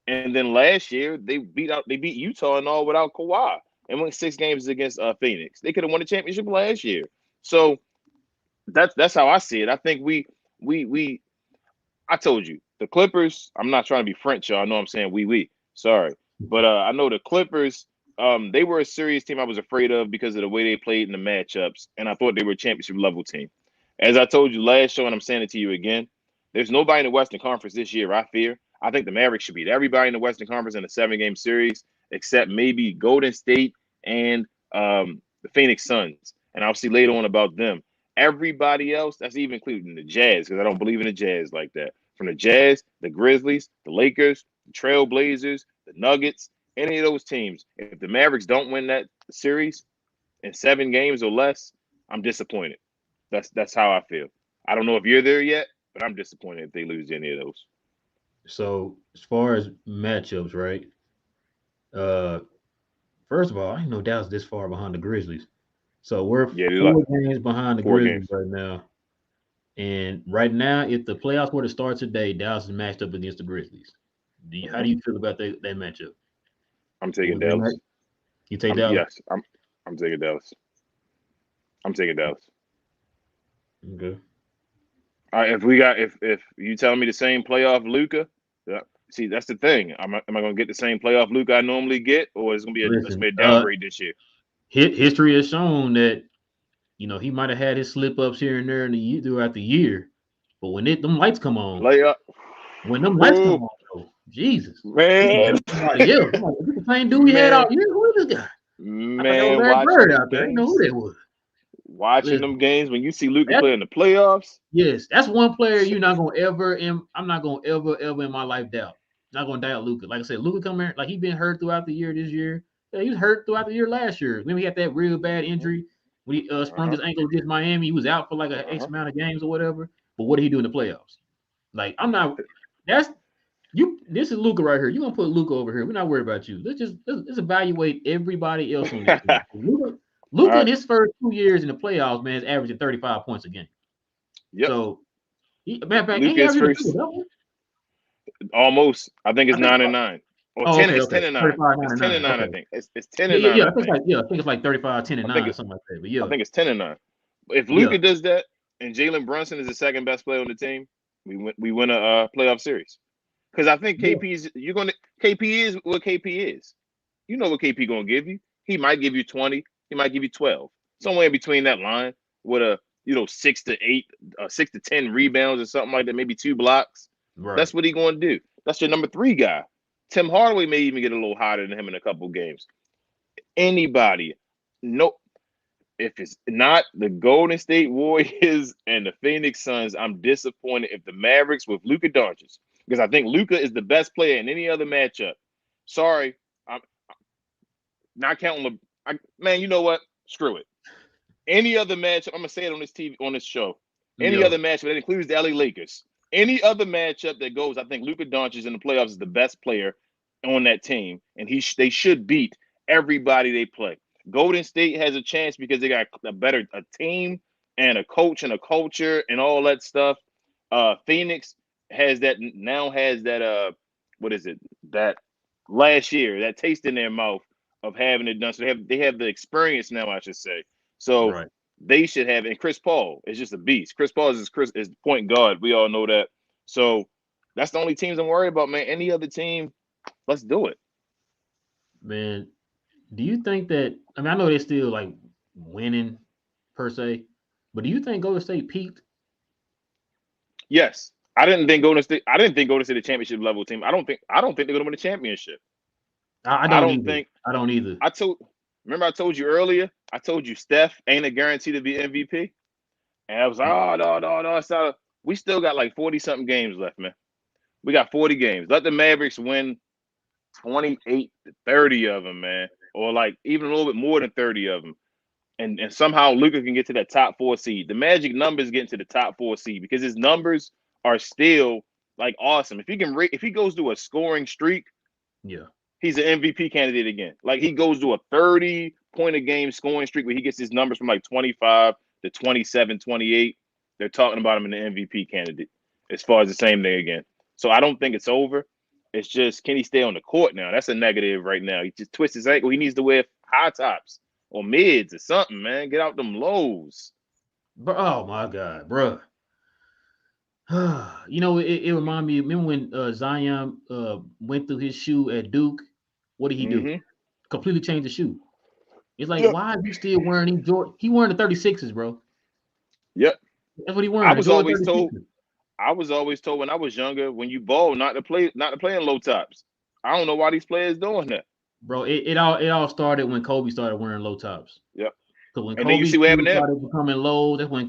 and then last year they beat Utah and all without Kawhi and went 6 games against Phoenix. They could have won the championship last year. So that's how I see it. I think we I told you the Clippers. I'm not trying to be French, y'all. I know I'm saying we. Sorry, but I know the Clippers. They were a serious team I was afraid of because of the way they played in the matchups, and I thought they were a championship level team. As I told you last show, and I'm saying it to you again, there's nobody in the Western Conference this year I fear. I think the Mavericks should beat everybody in the Western Conference in a 7-game series, except maybe Golden State and the Phoenix Suns. And I'll see later on about them. Everybody else, that's even including the Jazz, because I don't believe in the Jazz like that. From the Jazz, the Grizzlies, the Lakers, the Trailblazers, the Nuggets, any of those teams, if the Mavericks don't win that series in 7 games or less, I'm disappointed. That's how I feel. I don't know if you're there yet, but I'm disappointed if they lose any of those. So as far as matchups, right? Uh, first of all, I didn't know Dallas this far behind the Grizzlies. So we're Yeah, they like 4 games behind the 4 games. Grizzlies right now. And right now, if the playoffs were to start today, Dallas is matched up against the Grizzlies. How Hmm. do you feel about that matchup? I'm taking Would they Dallas. you take I'm Dallas? yes. I'm taking Dallas. I'm taking Dallas. Okay. if you telling me the same playoff Luca, see that's the thing. Am I gonna get the same playoff Luca I normally get, or is it gonna Listen, be a downgrade this year? history has shown that he might have had his slip ups here and there in the year throughout the year, but when them lights come on, Playoff, when them lights come oh on, though, Jesus, he can man, beat somebody else. I'm like, this the same dude we had all man, year. Who is this guy? I thought that was man, Larry watching Bird them out there. I didn't know who games, that was. watching Listen, them games when you see Luca that's play in the playoffs. yes, that's one player you're not gonna ever. I'm not gonna ever in my life doubt. Not gonna doubt Luca. Like I said, Luca come here like he been hurt throughout the year. This year, yeah, he was hurt throughout the year last year. Then he had that real bad Uh-huh, injury when he sprung uh-huh, his ankle against Miami. He was out for like a X uh-huh. amount of games or whatever. But what did he do in the playoffs? Like I'm not. That's you. This is Luca right here. You gonna put Luca over here? We're not worried about you. Let's evaluate everybody else on this team. All Luca in right. his first 2 years in the playoffs, man, is averaging 35 points a game. Yep. So matter of fact, ain't he Luca's averaging a first triple double? almost. I think it's I think. 9-9 or Oh, 10. okay, It's okay. 10-9. 35, It's 99. 10-9. Okay. I think it's 10 Yeah, and yeah, 9. yeah. I think. I think it's like 35, 10 and I think 9, it. something like that. But I yeah, think it's 10-9. If yeah, Luca does that and Jalen Brunson is the second best player on the team, we win a playoff series. Because I think yeah. KP is what KP is. You know what KP gonna give you. He might give you 20. He might give you 12. Somewhere in between that line with a 6 to 8, 6 to 10 rebounds or something like that. Maybe 2 blocks. Right. That's what he gonna do. That's your number 3 guy. Tim Hardaway may even get a little hotter than him in a couple games. Anybody, no, if it's not the Golden State Warriors and the Phoenix Suns, I'm disappointed if the Mavericks with Luka Doncic, because I think Luka is the best player in any other matchup. Sorry, I'm not counting man, you know what? Screw it. Any other matchup, I'm gonna say it on this show. Any Yeah. other matchup that includes the LA Lakers, any other matchup that goes, I think Luka Doncic in the playoffs is the best player on that team, and they should beat everybody they play. Golden State has a chance because they got a team and a coach and a culture and all that stuff. Phoenix has that what is it, that last year, that taste in their mouth of having it done. So they have the experience now, I should say. So Right. they should have. And Chris Paul is just a beast. Chris Paul is point guard. We all know that. So that's the only teams I'm worried about, man. Any other team, let's do it. Man, do you think that I know they're still like winning per se, but do you think Golden State peaked? Yes, I didn't think Golden State. I didn't think Golden State a championship level team. I don't think they're gonna win a championship. I I don't don't either. think. I don't either. I told. Remember, I told you earlier. I told you Steph ain't a guarantee to be MVP, and I was like, oh no, no, no. It's not we still got like 40 something games left, man. We got 40 games. Let the Mavericks win 28 to 30 of them, man, or like even a little bit more than 30 of them. And somehow Luka can get to that top 4 seed. The magic numbers getting to the top 4 seed because his numbers are still like awesome. If he goes to a scoring streak, Yeah. he's an MVP candidate again. Like he goes to a 30 point a game scoring streak where he gets his numbers from like 25 to 27, 28. They're talking about him in the MVP candidate as far as the same thing again. So I don't think it's over. It's just, can he stay on the court now? That's a negative right now. He just twists his ankle. He needs to wear high tops or mids or something, man. Get out them lows. But oh my God, bro. It reminded me. Remember when Zion went through his shoe at Duke? What did he do? Mm-hmm. Completely changed the shoe. It's like, Yep. why is he still wearing these Jordan? He wearing the 36s, bro. Yep. That's what he I wearing, the was Jordan always told 36s. I was always told when I was younger, when you ball, not to play in low tops. I don't know why these players doing that. Bro, it all started when Kobe started wearing low tops. Yep. Because when And then you Kobe's see what happened shoes there. started becoming low, that's when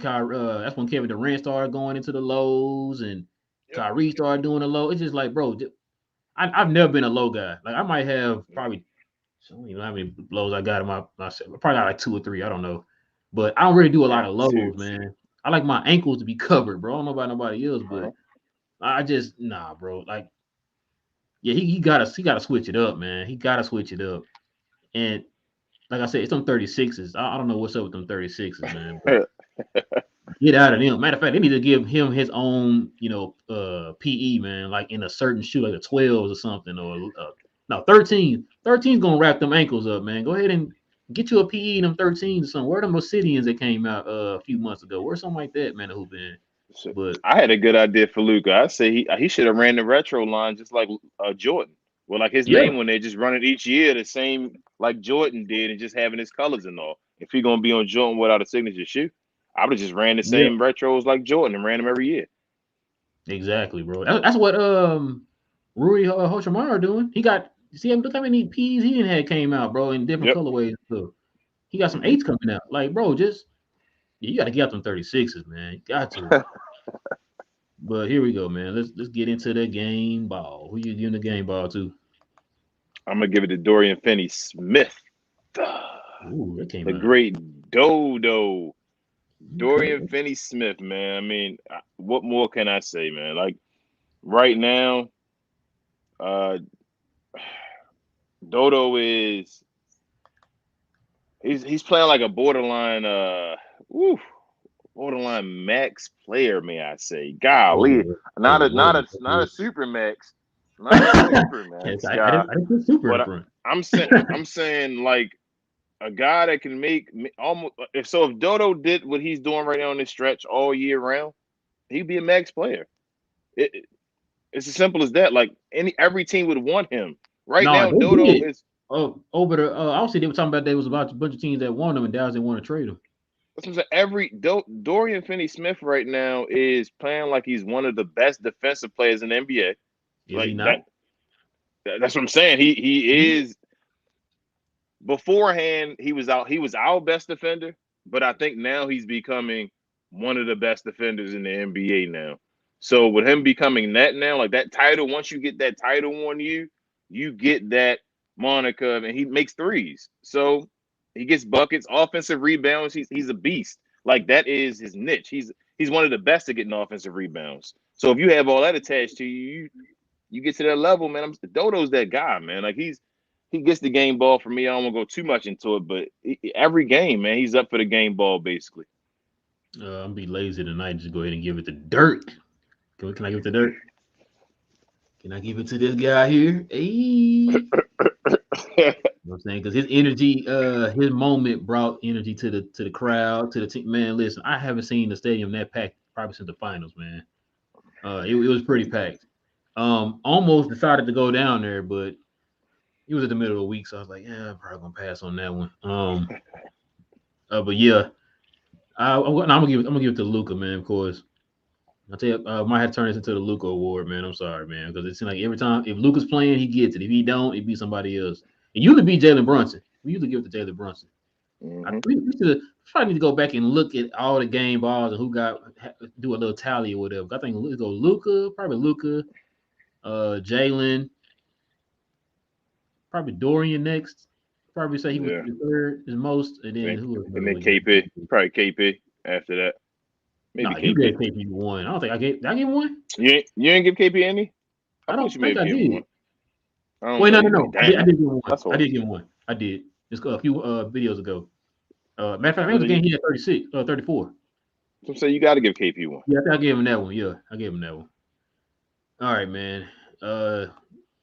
Kevin Durant started going into the lows and Yep. Kyrie started doing the low. It's just like, bro, I've never been a low guy. Like I might have probably, I don't even know how many lows I got in my set. Probably got like 2 or 3. I don't know, but I don't really do a lot Yeah. of Two. lows, man. I like my ankles to be covered, bro. I don't know about nobody else, but Uh-huh. I just nah, bro. Like, yeah, he gotta switch it up, man. He gotta switch it up. And like I said, it's on 36s. I don't know what's up with them 36s, man. But get out of them. Matter of fact, they need to give him his own, PE, man, like in a certain shoe, like a 12s or something, or no 13. 13's gonna wrap them ankles up, man. Go ahead and get you a PE in them 13s or something. Where them Obsidians that came out a few months ago, or something like that, man. Who been? So But I had a good idea for Luca. I say he should have ran the retro line just like Jordan. Well, like his yeah, name when they just run it each year the same like Jordan did and just having his colors and all. If he gonna be on Jordan without a signature shoe, I would have just ran the yeah, same retros like Jordan and ran them every year. exactly, bro. That's what Rui Hachimura doing. He got see look how many P's he didn't had came out, bro, in different Yep. colorways. So he got some Hmm. eights coming out. Like, bro, just you got to get out them 36s, man. You got to. But here we go, man. Let's get into the game ball. Who you giving the game ball to? I'm gonna give it to Dorian Finney-Smith, Ooh, that came the out. great Dodo. Okay. Dorian Finney-Smith, man. I mean, what more can I say, man? Like right now, uh, Dodo is he's playing like a woo, borderline max player, may I say? Golly, not a super max, not a super Yes, max I guy, didn't put super in but front. I'm saying like a guy that can make almost if Dodo did what he's doing right now on this stretch all year round, he'd be a max player. It's as simple as that. Like every team would want him right No, now. they Dodo did. is. Over the obviously they were talking about there was about a bunch of teams that want him and Dallas didn't want to trade him. That's what I'm saying. Dorian Finney-Smith right now is playing like he's one of the best defensive players in the NBA. Is he Like not? that's what I'm saying. He is. Beforehand, he was our best defender, but I think now he's becoming one of the best defenders in the NBA now. So with him becoming that now, like that title, once you get that title on you, you get that moniker, and he makes threes. So he gets buckets, offensive rebounds. He's a beast. Like that is his niche. He's one of the best at getting offensive rebounds. So if you have all that attached to you, you get to that level, man. Dodo's that guy, man. Like he gets the game ball for me. I don't want to go too much into it, but every game, man, he's up for the game ball basically. I'm gonna be lazy tonight. Just go ahead and give it to Dirk. Can I give it to Dirk? Can I give it to this guy here? Hey, you know what I'm saying? Because his energy, his moment brought energy to the crowd, to the team. Man, listen, I haven't seen the stadium that packed probably since the finals, man. It was pretty packed. Almost decided to go down there, but it was at the middle of the week, so I was like, yeah, I'm probably gonna pass on that one. But yeah, I'm gonna give it to Luca, man. Of course, I tell you, I might have to turn this into the Luca Award, man. I'm sorry, man, because it seems like every time if Luca's playing, he gets it. If he don't, it be somebody else. It usually be Jalen Brunson. We usually give it to Jalen Brunson. Hmm. We should probably need to go back and look at all the game balls and who got do a little tally or whatever. I think go Luca, probably Luca, Jalen, probably Dorian next. Probably say he was Yeah, the third is most, and then and, who was and another then one? KP, probably KP after that, maybe No, you KP. gave KP one. I don't think I gave. Did I give him one? You ain't give KP any? I I thought don't you may think have I given one. did. I don't Wait, know. no, no, You no. I damn. did give him one. That's I all. did give him one. I did. It's a few videos ago. Matter of fact, it So was a then game he had 36, 34. I'm saying you got to give KP one. Yeah, I think I gave him that one. Yeah, I gave him that one. All right, man.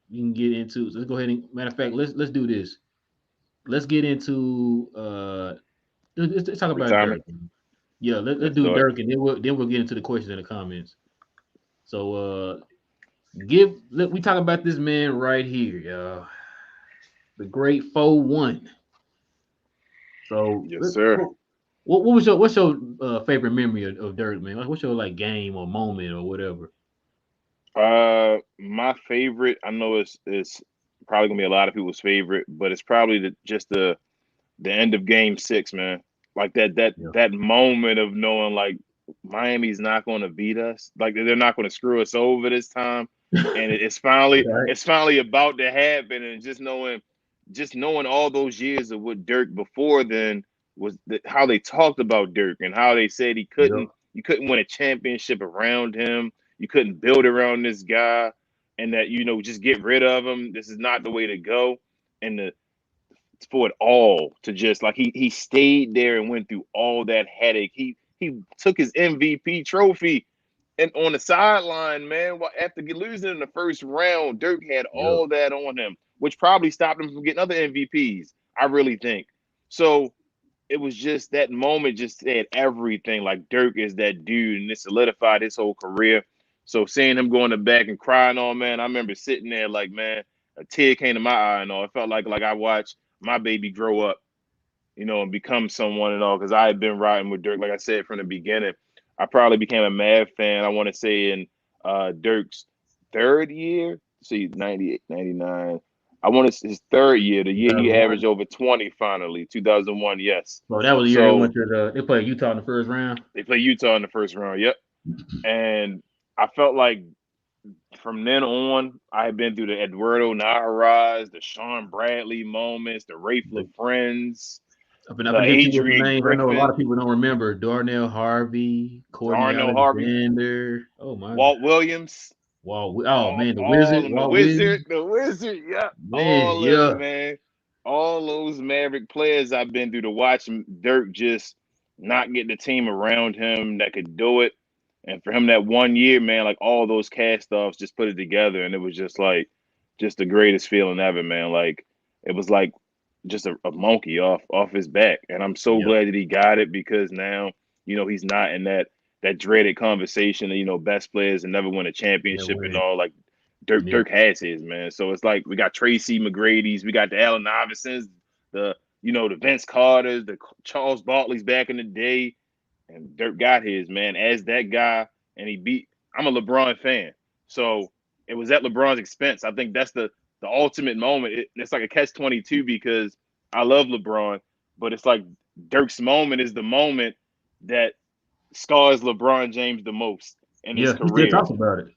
We can get into. Let's go ahead and matter of fact, let's do this. Let's get into. Let's talk about Dirk. Retirement. Yeah, let's Let's do do it. Dirk, and then we'll get into the questions in the comments. So we talk about this man right here, y'all. The great 4-1. So Yes, sir. what was your what's your favorite memory of Dirk, man? Like, what's your like game or moment or whatever? My favorite. I know it's probably gonna be a lot of people's favorite, but it's probably the end of Game 6, man. Like Yeah. that moment of knowing like Miami's not going to beat us, like they're not going to screw us over this time, and Right. it's finally about to happen, and just knowing all those years of what Dirk before then how they talked about Dirk and how they said Yep. you couldn't win a championship around him, you couldn't build around this guy, and that just get rid of him. This is not the way to go, and for it all to just like he stayed there and went through all that headache. He took his MVP trophy and on the sideline, man. After losing in the first round, Dirk had Yep. all that on him, which probably stopped him from getting other MVPs. I really think so. it was just that moment just said everything. Like Dirk is that dude, and it solidified his whole career. So seeing him going to back and crying on, man, I remember sitting there like, man, a tear came to my eye and all. It felt like I watched my baby grow up, and become someone and all. Because I had been riding with Dirk, like I said from the beginning. I probably became a Mav fan. I want to say in Dirk's third year. See, 98, 99. I want to his third year, the year he 2001. averaged over 20 finally, 2001, yes. Well, that was the year they So went to they played Utah in the first round. they play Utah in the first round, yep. And I felt like from then on, I had been through the Eduardo Naharaz, the Sean Bradley moments, the Rafe LaFriends, I've the been hit you with some Adrian names. I know a lot Griffin, of people don't remember Darnell Harvey, Courtney Darnell Harvey, Alexander. Oh my, Walt Williams, Oh man, the all Wizard, of them, Walt Wizard. The Wizard, yeah, Man, all of them, yeah, man. All those Maverick players I've been through to watch Dirk just not get the team around him that could do it. And for him that 1 year, man, like all those cast offs just put it together, and it was just like just the greatest feeling ever, man. Like it was like just a monkey off his back. And I'm so yep, glad that he got it because now, he's not in that dreaded conversation of, best players and never win a yeah, championship and winning. all. Like Dirk Yep, has his, man. So it's like we got Tracy McGrady's, we got the Allen Iversons, the Vince Carters, the Charles Barkley's back in the day, and Dirk got his, man, as that guy, and he beat. I'm a LeBron fan, so it was at LeBron's expense. I think that's the ultimate moment. It's like a catch-22 because I love LeBron, but it's like Dirk's moment is the moment that scars LeBron James the most in his yeah. He still career. talks about it.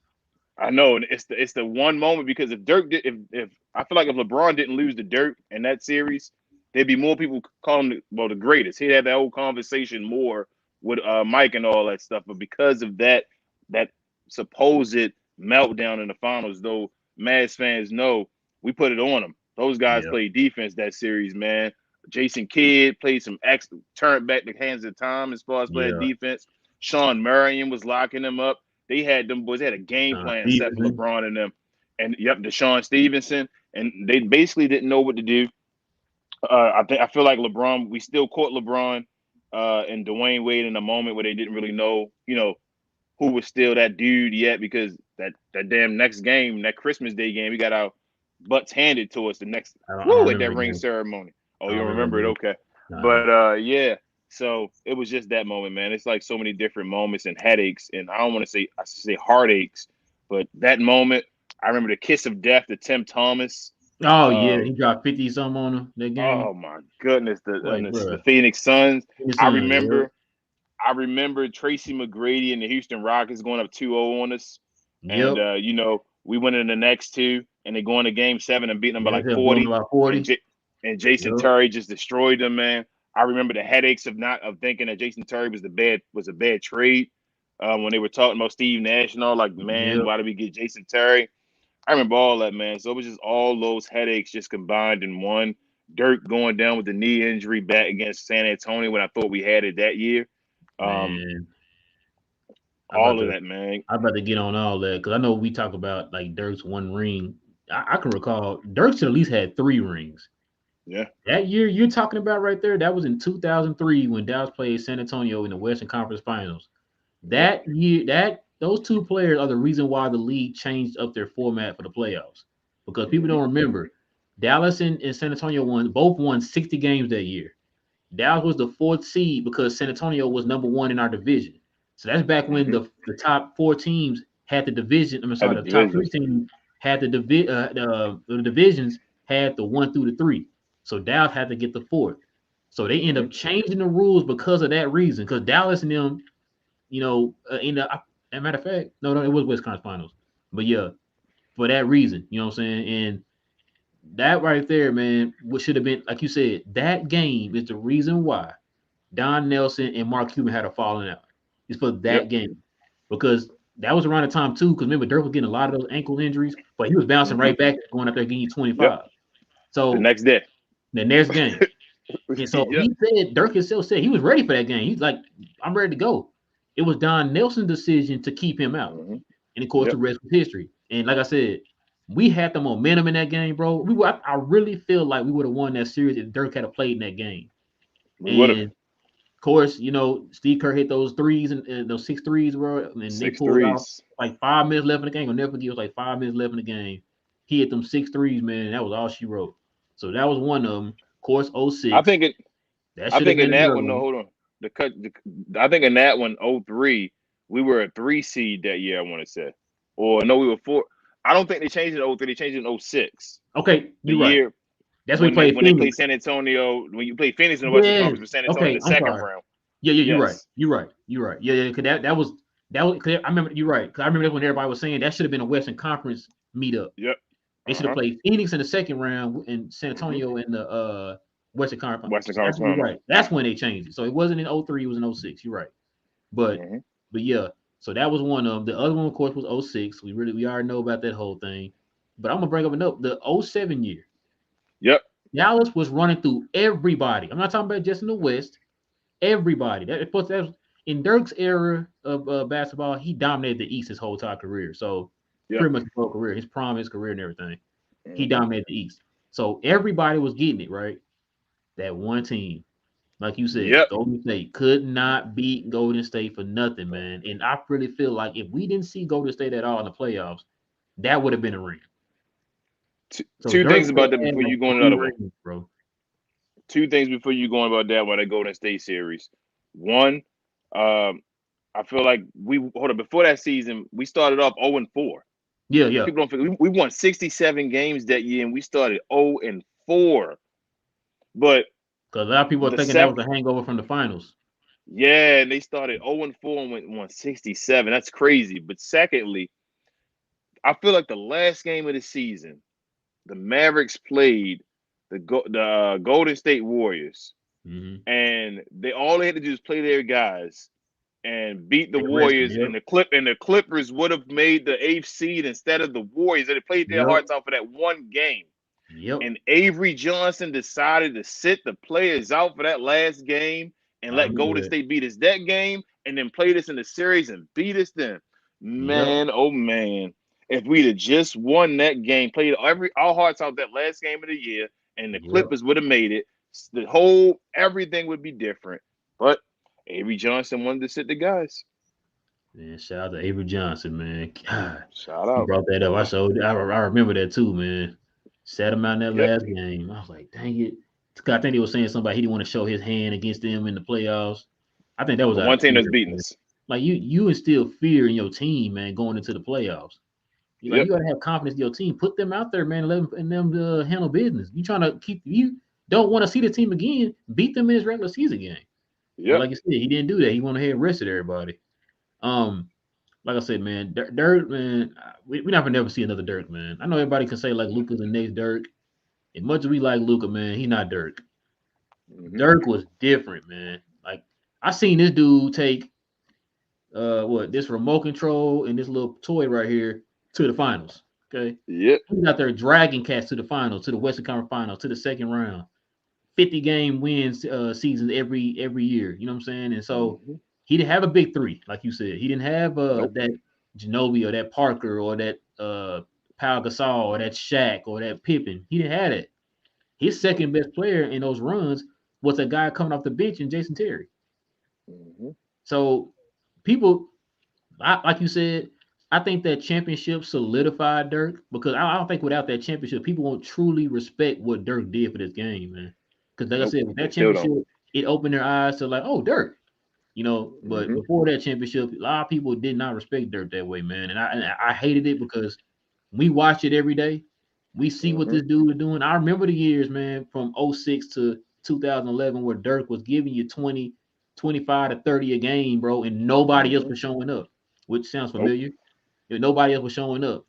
I know, and it's the one moment because if Dirk did, if I feel like if LeBron didn't lose to Dirk in that series, there'd be more people calling him the greatest. He'd have that whole conversation more with Mike and all that stuff. But because of that supposed meltdown in the finals, though, Mavs fans know we put it on them. Those guys Yeah, played defense that series, man. Jason Kidd played some excellent, turned back the hands of time as far as playing yeah. defense. Sean Marion was locking them up. They had them boys. They had a game John plan set for Stevenson. LeBron and them, and yep, Deshaun Stevenson, and they basically didn't know what to do. I feel like LeBron. We still caught LeBron and Dwayne Wade in a moment where they didn't really know, who was still that dude yet because that damn next game, that Christmas Day game, we got our butts handed to us the next I don't at remember that the ring game. ceremony. Oh, I you don't don't remember remember the it? game. Okay, Nah. but yeah. So it was just that moment, man. It's like so many different moments and headaches, and I don't want to say I should say heartaches, but that moment, I remember the kiss of death to Tim Thomas. Oh yeah, Um, he dropped 50 something on him that game. oh my goodness, Like, the bro, Phoenix Suns. his I son. Yep, remember I remember Tracy McGrady and the Houston Rockets going up 2-0 on us. And, yep. we went in the next two and they go into game seven and beat them by Yeah, like they blowing 40. about And 40. and Jason Yep. Terry just destroyed them, man. I remember the headaches of thinking that Jason Terry was a bad trade when they were talking about Steve Nash and all. Like, man, Yep. why did we get Jason Terry? I remember all that, man. So it was just all those headaches just combined in one. Dirk going down with the knee injury back against San Antonio when I thought we had it that year. Um, Man, I'm about all of to that, man. I'm about to get on all that because I know we talk about like Dirk's one ring. I can recall Dirk should at least had 3 rings. Yeah. That year you're talking about right there, that was in 2003 when Dallas played San Antonio in the Western Conference Finals. Yep. That year, that those two players are the reason why the league changed up their format for the playoffs. Because people Mm-hmm. don't remember, Dallas and San Antonio won 60 games that year. Dallas was the 4th seed because San Antonio was number 1 in our division. So that's back when Mm-hmm. the top 4 teams had the division. I'm Had the sorry, the top three division. teams had the divisions had the 1 through the 3. So Dallas had to get the 4th. So they end Mm-hmm. up changing the rules because of that reason. Because Dallas and them, in the a matter of fact, no, it was Wisconsin finals. But yeah, for that reason, you know what I'm saying? And that right there, man, what should have been, like you said, that game is the reason why Don Nelson and Mark Cuban had a falling out. It's for Yep. that game because that was around the time too. Because remember, Dirk was getting a lot of those ankle injuries, but he was bouncing Mm-hmm. right back, going out there getting Yep. 25. The So next day. the next game, and so Yep. he said, Dirk himself said he was ready for that game. He's like, I'm ready to go. It was Don Nelson's decision to keep him out, Mm-hmm. and of course, the Yep. rest was history. And like I said, we had the momentum in that game, bro. I really feel like we would have won that series if Dirk had played in that game. We would have. And of course, Steve Kerr hit those threes and those 6 threes, bro, and they Six pulled out threes. like 5 minutes left in the game. I'll never forget. It was like 5 minutes left in the game. He hit them 6 threes, man, and that was all she wrote. So that was one of them. Of course, I 06. think it. That I should have think in been that another one. No, one. hold on. I think in that one, 03, we were a 3 seed that year. I want to say, or no, we were 4. I don't think they changed it in 03. They changed it in 06. Okay, The you're right. year That's when we played when they played Phoenix. San Antonio. When you played Phoenix in the Western Yes. Conference with San Antonio in Okay, the I'm second sorry. round. Yeah, you're right. Yes. You're right. You're right. Yeah. Cause that was. Cause I remember you're right. Cause I remember that's when everybody was saying that should have been a Western Conference meetup. Yep. They should have played Phoenix in the second round and San Mm-hmm. Antonio in the Western Conference. Western That's Conference you're Final. right. That's when they changed it. So it wasn't in 03, it was in 06. You're right. But Mm-hmm. but yeah, so that was one of them. The other one, of course, was 06. We already know about that whole thing. But I'm gonna bring up another the 07 year. Yep. Dallas was running through everybody. I'm not talking about just in the West. Everybody. That was in Dirk's era of basketball. He dominated the East his whole entire career. So Yep. pretty much his whole career, his prime, his career, and everything. He Mm-hmm. dominated the East. So everybody was getting it right. That one team, like you said, Yep. Golden State could not beat Golden State for nothing, man. And I really feel like if we didn't see Golden State at all in the playoffs, that would have been a ring. So Two Dirk things could about have that had before like you go on 3 another one. rings, bro. Two things before you go on about that one. That Golden State series. One, I feel like we hold on before that season. We started off 0-4. Yeah. People don't forget we won 67 games that year, and we started 0-4. But Because a lot of people are the thinking that seven, was a hangover from the finals. yeah, and they started 0-4 and won 67. That's crazy. But secondly, I feel like the last game of the season, the Mavericks played the Golden State Warriors, Mm-hmm. and all they had to do is play their guys and beat the They rested. Warriors, Yep. and the Clippers would have made the 8th seed instead of the Warriors. They played their Yep. hearts out for that one game. Yep. And Avery Johnson decided to sit the players out for that last game and I let remember Golden that. State beat us that game and then played us in the series and beat us then. Yep. Man, oh man. If we'd have just won that game, played our hearts out that last game of the year, and the Yep. Clippers would have made it, everything would be different. But Avery Johnson wanted to sit the guys. Man, shout out to Avery Johnson, man. God, Shout you out. brought that up. I remember that too, man. Sat him out in that Yep. last game. I was like, dang it. I think he was saying somebody he didn't want to show his hand against them in the playoffs. I think that was The out one of team that's fear, beating man. us. Like you instill fear in your team, man, going into the playoffs. You Yep. gotta have confidence in your team. Put them out there, man. Let them handle business. You trying to keep you don't want to see the team again. Beat them in his regular season game. But Yep. like you said, he didn't do that. He went ahead and rested everybody. Um, like I said, man, Dirk, man, we're not gonna never see another Dirk, man. I know everybody can say like Luka's the next Dirk. As much as we like Luka, man, he not Dirk. Mm-hmm. Dirk was different, man. Like I seen this dude take this remote control and this little toy right here to the finals. Okay. Yep. He's out there dragging cats to the finals, to the Western Conference Finals, to the second round. 50 game wins seasons every year. You know what I'm saying? And so Mm-hmm. he didn't have a big three, like you said. He didn't have Nope. that Ginobili or that Parker or that Pau Gasol or that Shaq or that Pippen. He didn't have it. His second best player in those runs was a guy coming off the bench in Jason Terry. Mm-hmm. So people, like you said, I think that championship solidified Dirk because I don't think without that championship, people won't truly respect what Dirk did for this game, man. Because like I Nope. said, with They that still don't. championship, it opened their eyes to like, oh, Dirk. But Mm-hmm. before that championship, a lot of people did not respect Dirk that way, man. And I hated it because we watch it every day. We see what Mm-hmm. this dude is doing. I remember the years, man, from '06 to 2011 where Dirk was giving you 20, 25 to 30 a game, bro, and nobody else Mm-hmm. was showing up, which sounds Nope. familiar. If nobody else was showing up.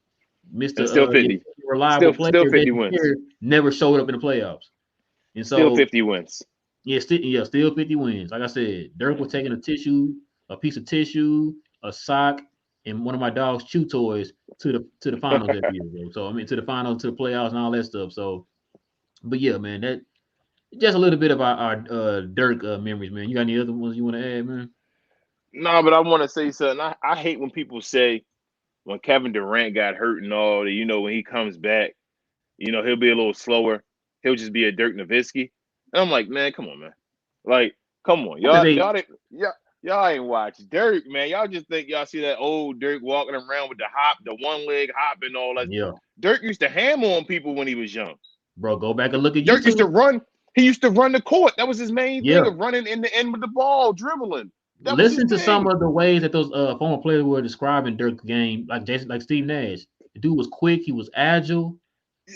Mr. And still Your 50. reliable player, Still 50 Jason wins. Terry, never showed up in the playoffs. And Still so 50 wins. still 50 wins. Like I said, Dirk was taking a piece of tissue, a sock, and one of my dog's chew toys to the finals every year, bro. So I mean to the finals, to the playoffs, and all that stuff. So, but yeah, man, that just a little bit of our Dirk memories, man. You got any other ones you want to add, man? No, but I want to say something. I hate when people say when Kevin Durant got hurt and all that, when he comes back, he'll be a little slower. He'll just be a Dirk Nowitzki. And I'm like, man, come on, man. Like, come on, Because they, y'all ain't watch Dirk, man. Y'all just think y'all see that old Dirk walking around with the hop, the one leg hop, and all that. yeah, Dirk used to hammer on people when he was young. bro, go back and look at Dirk used YouTube. to run. He used to run the court. That was his main thing Yeah, of running in the end with the ball, dribbling. That was his listen to some thing. of the ways that those former players were describing Dirk's game, like Jason, like Steve Nash. The dude was quick. He was agile.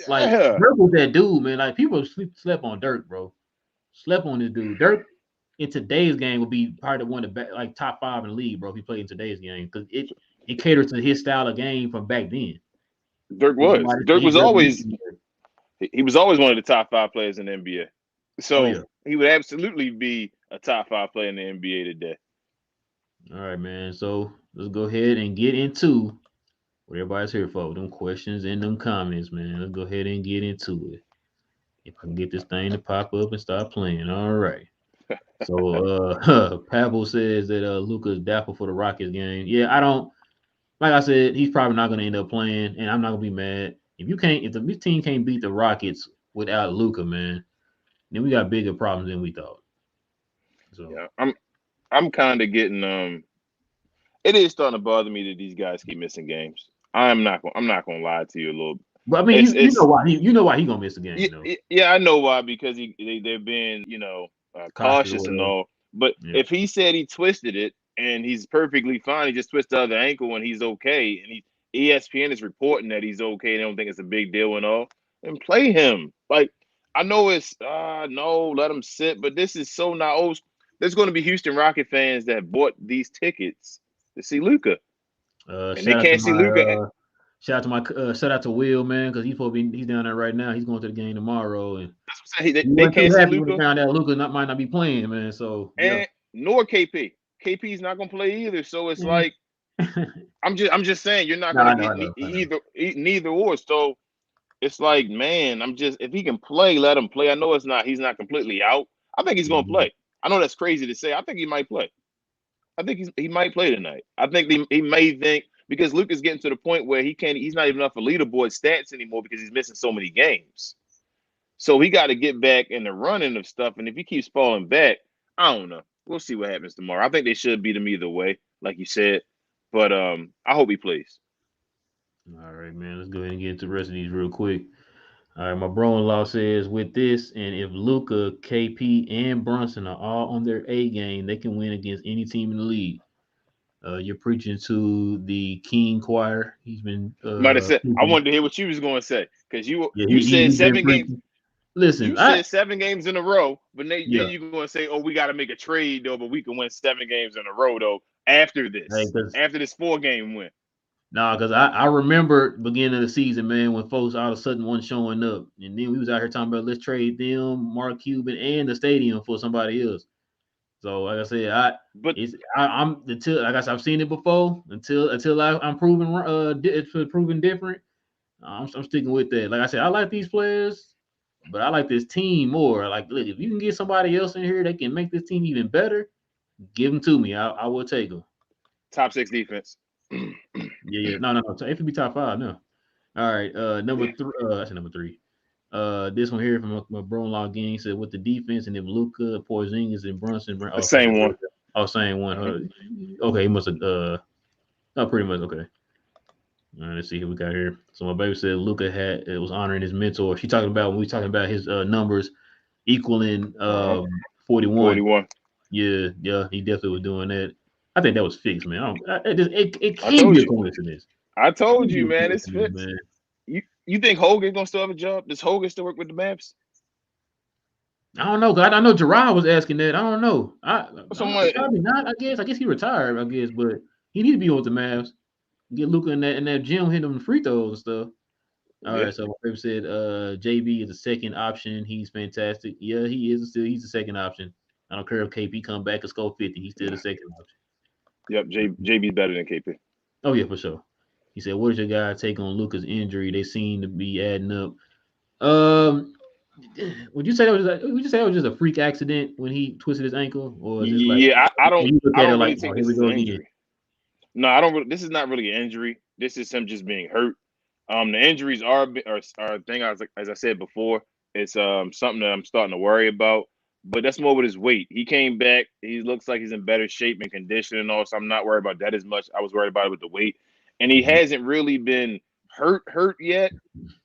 Like Yeah. Dirk was that dude, man. Like people slept on Dirk, bro. Slept on this dude. Dirk in today's game would be probably one of the like top 5 in the league, bro. If he played in today's game, because it caters to his style of game from back then. Dirk He's was. somebody Dirk he's was always revolutionary. he was always one of the top 5 players in the NBA. Oh So yeah. he would absolutely be a top 5 player in the NBA today. All right, man. So let's go ahead and get into what everybody's here for. Them questions and them comments, man. Let's go ahead and get into it. If I can get this thing to pop up and start playing. All right. So Pavel says that Luka's dapper for the Rockets game. Yeah, I don't like I said, he's probably not gonna end up playing, and I'm not gonna be mad. If the team can't beat the Rockets without Luka, man, then we got bigger problems than we thought. So Yeah, I'm kind of getting it is starting to bother me that these guys keep missing games. I'm not gonna lie to you a little. but I mean you know It's why you know why he gonna miss a game though. yeah, I know why, because they're being Cautious or cautious and whatever. all. But Yeah. if he said he twisted it and he's perfectly fine, he just twisted the other ankle and he's okay, and ESPN is reporting that he's okay, they don't think it's a big deal and all, and play him. Like, I know it's no, let him sit, but this is so not old. There's going to be Houston Rocket fans that bought these tickets to see Luca, and they Shout out to can't see my Luca. shout out to Will, man, because he's down there right now. He's going to the game tomorrow, and That's what I'm saying. he They wasn't too can't see happy when he Luca, found out Luka might not be playing, man. So yeah. and nor KP. KP's not going to play either. So it's Yeah. like, I'm just saying you're not No, going to I know, get I know, I know. neither or. So it's like, man, if he can play, let him play. I know he's not completely out. I think he's going to Mhm. play. I know that's crazy to say. I think he might play. I think he might play tonight. I think he may think, because Luka's getting to the point where he's not even up for leaderboard stats anymore because he's missing so many games. So he got to get back in the running of stuff. And if he keeps falling back, I don't know. We'll see what happens tomorrow. I think they should beat him either way, like you said. But I hope he plays. All right, man. Let's go ahead and get into the rest of these real quick. All right, my bro-in-law says with this, and if Luca, KP, and Brunson are all on their A game, they can win against any team in the league. You're preaching to the King choir. He's been Might have said, I preaching. wanted to hear what you was going to say, because Yeah, you said he's been 7 games. preaching. Listen, You said 7 games in a row, but then yeah, you're going to say, oh, we got to make a trade though, but we can win 7 games in a row though after hey, this, because after this 4 game win. nah, because I remember beginning of the season, man, when folks all of a sudden wasn't showing up, and then we was out here talking about let's trade them, Mark Cuban, and the stadium for somebody else. So like I said, But I'm until like I said, I've seen it before. I'm proven it's proven different. I'm sticking with that. Like I said, I like these players, but I like this team more. Like, look, if you can get somebody else in here that can make this team even better, give them to me. I will take them. top 6 defense. Yeah. No. It could be top 5 now. All right. Number Yeah, 3. That's number 3. This one here from my bro-in-law gang said with the defense and if Luca, Porzingis, and Brunson. the Okay, same one. same one. Mhm. Okay, he must have. No, pretty much. Okay. All right, let's see who we got here. So my baby said Luca was honoring his mentor. She talking about when we talking about his numbers equaling Uh-huh. 41. 41. Yeah, he definitely was doing that. I think that was fixed, man. It I can't told be a you. coincidence. I told Can't be you, a man. It's coincidence, fixed. man. You think Hogan's gonna still have a job? Does Hogan still work with the Mavs? I don't know. 'Cause I know Gerard was asking that. I don't know. Someone, Probably not. I guess. I guess he retired. I guess, but he need to be with the Mavs. Get Luca in that gym hitting them free throws and stuff. All yeah. right. So my favorite said JB is the second option. He's fantastic. Yeah, he is still. He's the second option. I don't care if KP come back and score 50. He's still the second option. Yep, JB's better than KP. Oh yeah, for sure. He said, "What is your guy take on Luca's injury? They seem to be adding up." Um, would you say it was just a freak accident when he twisted his ankle, or is this like Yeah, when you look I at it don't like, really oh, think here this we is an go again? injury. No, I don't really, this is not really an injury. This is him just being hurt. The injuries are a thing, as I said before, it's something that I'm starting to worry about. but that's more with his weight. He came back. He looks like he's in better shape and condition and all. So I'm not worried about that as much. I was worried about it with the weight, and he Mhm. hasn't really been hurt yet.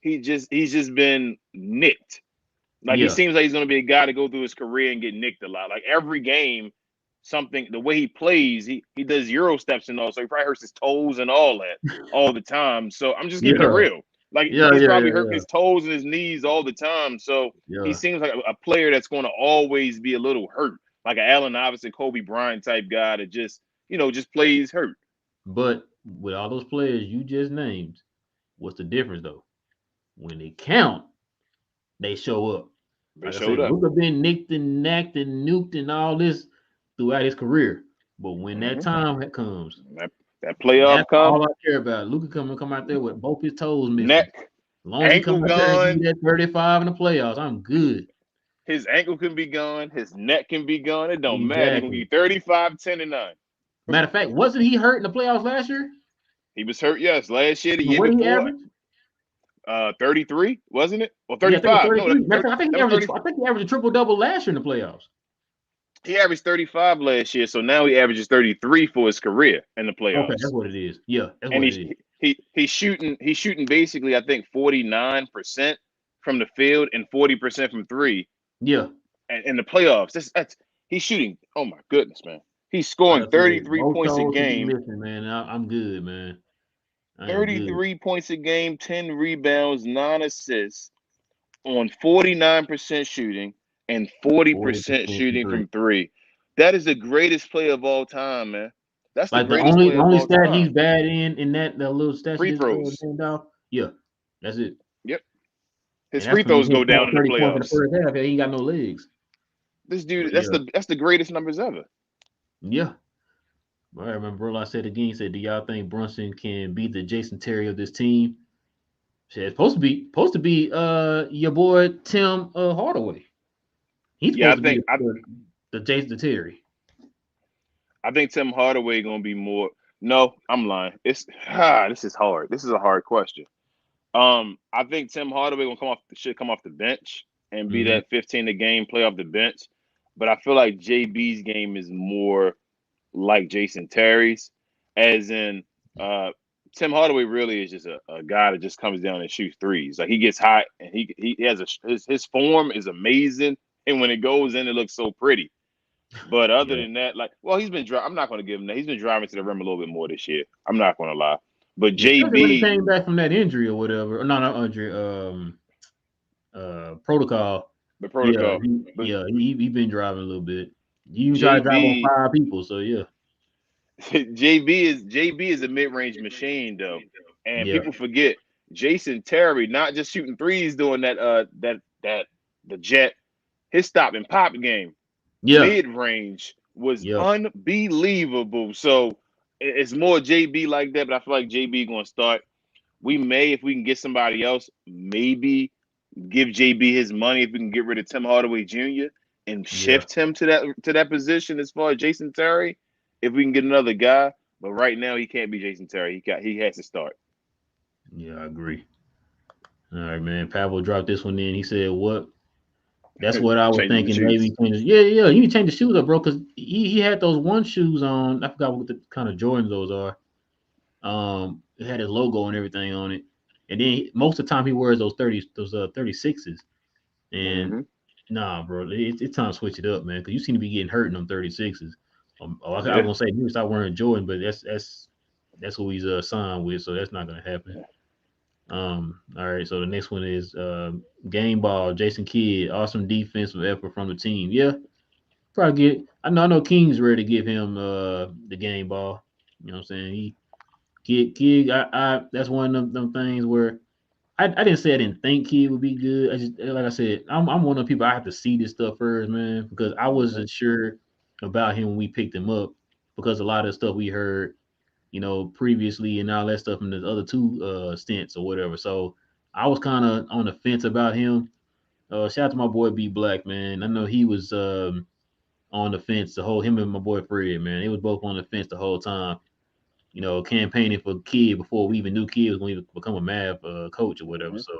He's just been nicked. Like he Yeah, seems like he's going to be a guy to go through his career and get nicked a lot. Like every game, something the way he plays, he does Euro steps and all, so he probably hurts his toes and all that all the time. So I'm just keeping it yeah, real. Like yeah, he's yeah, probably yeah, hurting yeah, his toes and his knees all the time. So he yeah. seems like a player that's going to always be a little hurt, like an Allen Iverson, Kobe Bryant type guy that just plays hurt. But with all those players you just named, what's the difference though? When they count, they show up. They Like I showed said, up. Luka been nicked and nacked and nuked and all this throughout his career. But when that hmm time comes, that that's playoff come, all I care about. Luka come out there with both his toes missing. neck, As long as he ankle come out there and give gone. me that 35 in the playoffs, I'm good. His ankle can be gone. His neck can be gone. It don't matter. They're going to Exactly. give you 35, 10, and 9. Matter of fact, wasn't he hurt in the playoffs last year? He was hurt, yes. Last year, the And year what did he before, average? 33, wasn't it? Or Yeah, I think it was 35. No, 33. Matter of fact, that was 30. I think he averaged a triple double last year in the playoffs. He averaged 35 last year, so now he averages 33 for his career in the Okay, that's playoffs. what it is. Yeah, that's And what it is. he's shooting basically, I think, 49% from the field and 40% from three. Yeah. And in the playoffs, that's he's shooting. Oh my goodness, man! He's Like scoring I said, 33 both points a toes to be game. missing, man. I'm good, man. I am good. 33 points a game, 10 rebounds, 9 assists on 49% shooting and 40% 40% from shooting three. from three. That is the greatest player of all time, man. That's the Like the greatest only player the of only all stat he's time. bad in that little stat you Free just throws. named off. Yeah, that's it. Yep. His And that's free because he throws go hit down in the 30 points in the playoffs. first half. And he ain't got no legs. This dude, But that's yeah, the greatest numbers ever. yeah. I remember bro, I said again. He said, "Do y'all think Brunson can beat the Jason Terry of this team?" Said it's supposed to be your boy Tim Hardaway. He's Yeah, supposed to be the Jason Terry. I think Tim Hardaway gonna be more. No, I'm lying. This is hard. This is a hard question. I think Tim Hardaway should come off the bench and be Mm-hmm. that 15 a game play off the bench. But I feel like JB's game is more like Jason Terry's, as in uh Tim Hardaway really is just a guy that just comes down and shoots threes. Like he gets hot and he has his form is amazing, and when it goes in, it looks so pretty. But other Yeah. than that, like, well, I'm not going to give him that. He's been driving to the rim a little bit more this year. I'm not going to lie. But Yeah, especially when he JB, came back from that injury or whatever. Or no, not injury. Protocol. the Yeah, protocol, but he been driving a little bit. He even tried to drive on JB, 5 people. So yeah, JB is a mid range machine though, and yeah, people forget Jason Terry not just shooting threes doing that the jet, his stop and pop game yeah, mid range was yeah, unbelievable. So it's more JB like that, but I feel like JB going to start. We may, if we can get somebody else, maybe give JB his money if we can get rid of Tim Hardaway Jr. and yeah, shift him to that position as far as Jason Terry. If we can get another guy, but right now he can't be Jason Terry. He has to start. yeah. I agree. All right, man. Pavel dropped this one in. He said, "What? That's what I was Changing the thinking. Maybe shoes. change. Yeah, yeah. You need to change the shoes up, bro, because he had those one shoes on. I forgot what the kind of Jordans those are. It had his logo and everything on it. And then most of the time he wears those 36s. And Mm-hmm. nah, bro, it's time to switch it up, man, because you seem to be getting hurt in them 36s. I was Yeah. gonna say you start wearing Jordan, but that's who he's signed with, so that's not gonna happen. All right, so the next one is game ball, Jason Kidd, awesome defensive effort from the team. Yeah, probably get. I know King's ready to give him the game ball. You know what I'm saying? Kid, I that's one of them things where I didn't say I didn't think Kid would be good. I just like I said, I'm one of the people I have to see this stuff first, man, because I Mm-hmm. wasn't sure about him when we picked him up because a lot of the stuff we heard, previously and all that stuff in the other two stints or whatever. So I was kind of on the fence about him. Shout out to my boy B Black, man. I know he was on the fence the whole him and my boy Fred, man. They was both on the fence the whole time, campaigning for Kid before we even knew Kid was going to become a Mav coach or whatever. Mm-hmm. So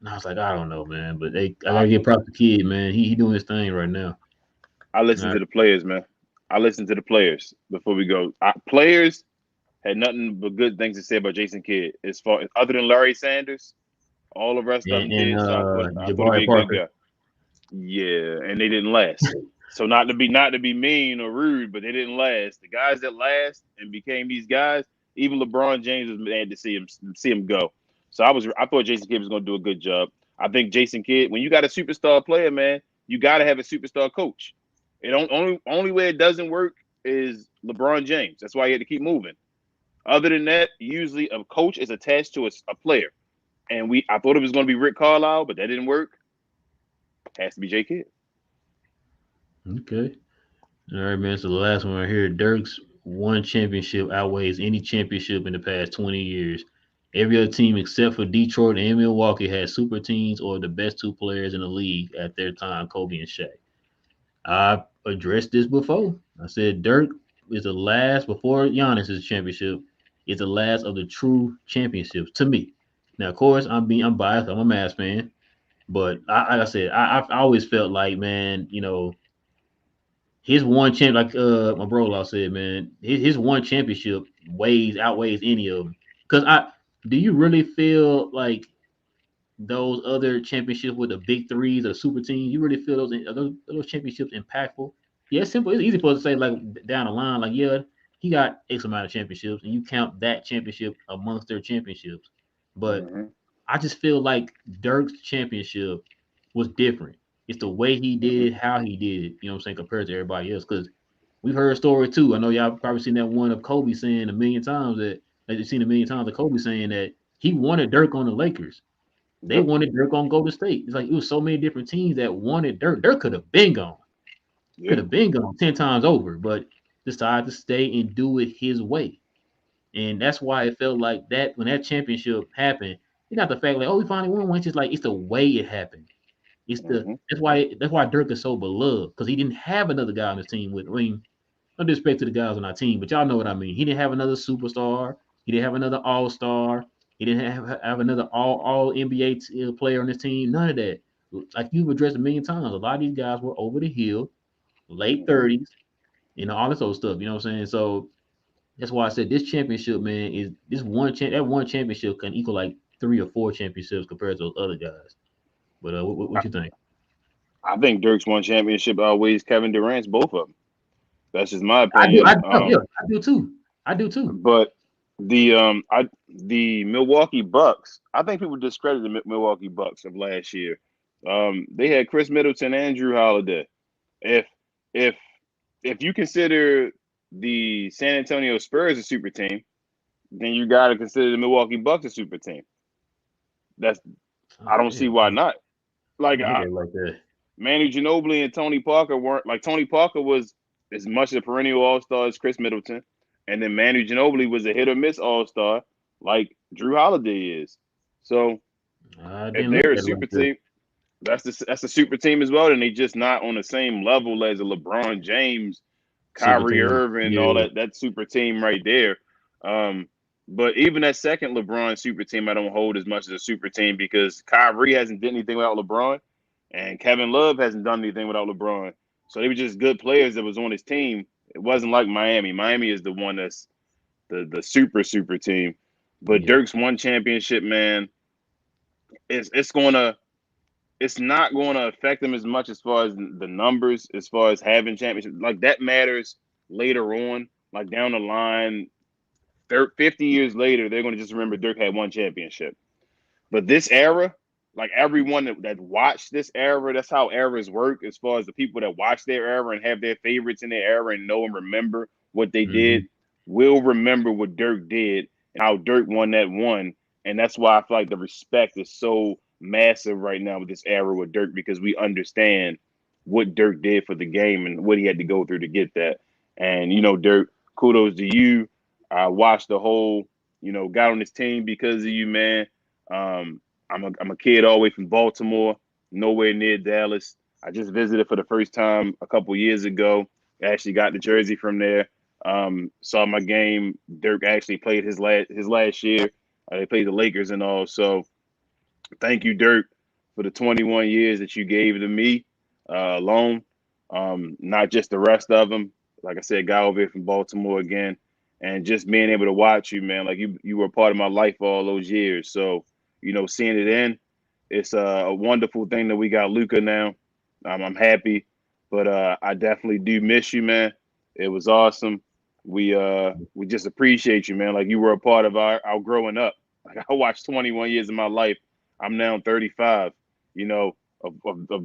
And I was like, I don't know, man, but I I gotta give props to kid, man. He doing his thing right now. I All listen right. to the players, man. I listen to the players before we go. Players had nothing but good things to say about Jason Kidd. As far other than Larry Sanders, all the rest of them And did. So I thought he'd Jabari be a good Parker. guy. Yeah, and they didn't last. So not to be mean or rude, but they didn't last. The guys that last and became these guys, even LeBron James was mad to see him go. So I thought Jason Kidd was going to do a good job. I think Jason Kidd, when you got a superstar player, man, you got to have a superstar coach. Only way it doesn't work is LeBron James. That's why he had to keep moving. Other than that, usually a coach is attached to a player. And I thought it was going to be Rick Carlisle, but that didn't work. Has to be J Kidd. Okay. All right, man. So the last one right here, Dirk's one championship outweighs any championship in the past 20 years. Every other team except for Detroit and Milwaukee had super teams or the best two players in the league at their time, Kobe and Shaq. I've addressed this before. I said Dirk is the last before Giannis's championship. Is the last of the true championships to me. Now, of course, I'm biased. I'm a Mavs fan, but like I said, I've always felt like, man, his one champ, like my bro law said, man, his one championship outweighs any of them. Because do you really feel like those other championships with the big threes or super teams, you really feel those championships impactful? Yeah, it's simple. It's easy for us to say like down the line, like yeah, he got X amount of championships, and you count that championship amongst their championships. But Mm-hmm. I just feel like Dirk's championship was different. It's the way he did Mm-hmm. it, how he did it. You know what I'm saying compared to everybody else. Because we've heard stories too. I know y'all probably seen that one of Kobe saying a million times that you've seen a million times of Kobe saying that he wanted Dirk on the Lakers. They Yep. wanted Dirk on Golden State. It's like it was so many different teams that wanted Dirk. Dirk could have been gone. Could Yeah. have been gone 10 times over, but decided to stay and do it his way. And that's why it felt like that when that championship happened. It's not the fact like, oh, we finally won one. It's just like it's the way it happened. It's the Mm-hmm. that's why Dirk is so beloved because he didn't have another guy on his team with. I mean, no disrespect to the guys on our team, but y'all know what I mean. He didn't have another superstar. He didn't have another All Star. He didn't have another All NBA player on his team. None of that. Like you've addressed a million times, a lot of these guys were over the hill, late Mm-hmm. 30s, all this old stuff. You know what I'm saying? So that's why I said this championship, man, is this that one championship can equal like 3 or 4 championships compared to those other guys. But what you think? I think Dirk's won championship outweighs Kevin Durant's both of them. That's just my I do. opinion. Yeah, I do too. I do too. But the Milwaukee Bucks, I think people discredit the Milwaukee Bucks of last year. They had Chris Middleton and Drew Holiday. If if if you consider the San Antonio Spurs a super team, then you got to consider the Milwaukee Bucks a super team. That's I Oh don't see damn, why not. I Like didn't look at it like that. Manu Ginobili and Tony Parker weren't like Tony Parker was as much a perennial All Star as Chris Middleton, and then Manu Ginobili was a hit or miss All Star like Drew Holiday is. So I if didn't look they're a at it like super that. team, that's a super team as well. And they just not on the same level as a LeBron James, Super Kyrie team. Irving, all Yeah, that super team right there. Um, but even that second LeBron super team, I don't hold as much as a super team because Kyrie hasn't done anything without LeBron, and Kevin Love hasn't done anything without LeBron. So they were just good players that was on his team. It wasn't like Miami. Miami is the one that's the super team. But yeah, Dirk's one championship, man. It's not going to affect them as much as far as the numbers, as far as having championships. Like that matters later on, like down the line, 50 years later, they're going to just remember Dirk had one championship. But this era, like everyone that watched this era, that's how eras work. As far as the people that watch their era and have their favorites in their era and know and remember what they hmm did, will remember what Dirk did and how Dirk won that one. And that's why I feel like the respect is so massive right now with this era with Dirk because we understand what Dirk did for the game and what he had to go through to get that. And Dirk, kudos to you. I watched the whole, got on this team because of you, man. I'm a kid all the way from Baltimore, nowhere near Dallas. I just visited for the first time a couple years ago. Actually got the jersey from there. Saw my game. Dirk actually played his last year. They played the Lakers and all. So thank you, Dirk. for the 21 years that you gave to me alone. Not just the rest of them. Like I said, guy over here from Baltimore again, and just being able to watch you, man. Like you were a part of my life for all those years. So seeing it in, it's a wonderful thing that we got Luca now. I'm happy, but I definitely do miss you, man. It was awesome. We just appreciate you, man. Like you were a part of our growing up. Like I watched 21 years of my life. I'm now 35. Of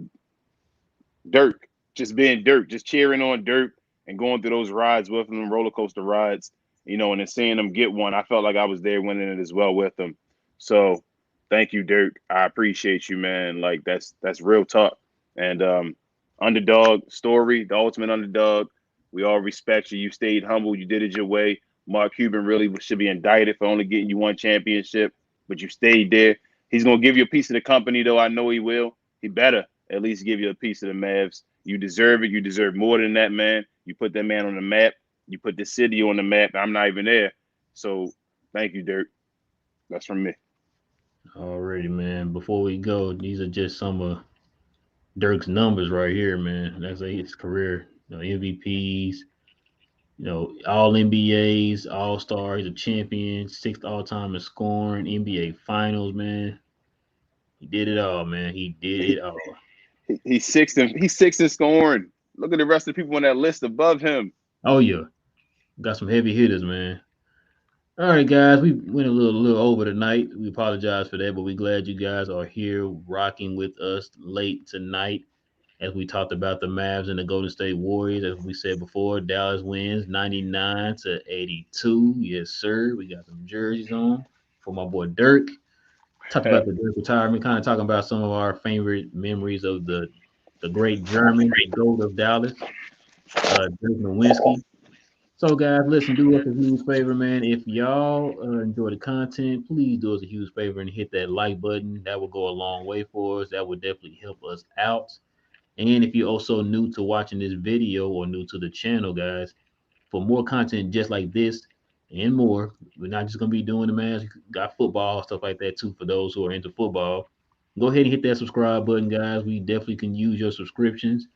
Dirk, just being Dirk, just cheering on Dirk and going through those rides with him, roller coaster rides, and then seeing him get one. I felt like I was there winning it as well with him. So thank you, Dirk. I appreciate you, man. Like that's real talk. And underdog story, the ultimate underdog. We all respect you. You stayed humble. You did it your way. Mark Cuban really should be indicted for only getting you one championship, but you stayed there. He's gonna give you a piece of the company, though. I know he will. He better at least give you a piece of the Mavs. You deserve it. You deserve more than that, man. You put that man on the map. You put the city on the map. I'm not even there. So thank you, Dirk. That's from me. Already, man. Before we go, these are just some of Dirk's numbers right here, man. That's his career. MVPs, all NBAs, All Stars, a champion, sixth all time in scoring, NBA Finals, man. He did it all, man. He did it all. He's sixth and scoring. Look at the rest of the people on that list above him. Oh yeah, got some heavy hitters, man. All right, guys, we went a little over tonight. We apologize for that, but we're glad you guys are here rocking with us late tonight as we talked about the Mavs and the Golden State Warriors. As we said before, Dallas wins 99-82. Yes, sir. We got some jerseys on for my boy Dirk. Talked about the Dirk retirement, kind of talking about some of our favorite memories of the great German, the GOAT of Dallas, Dirk Nowitzki. So, guys, listen, do us a huge favor, man. If y'all enjoy the content, please do us a huge favor and hit that like button. That will go a long way for us. That would definitely help us out. And if you're also new to watching this video or new to the channel, guys, for more content just like this and more, we're not just gonna be doing the match. Got football stuff like that too for those who are into football. Go ahead and hit that subscribe button, guys. We definitely can use your subscriptions.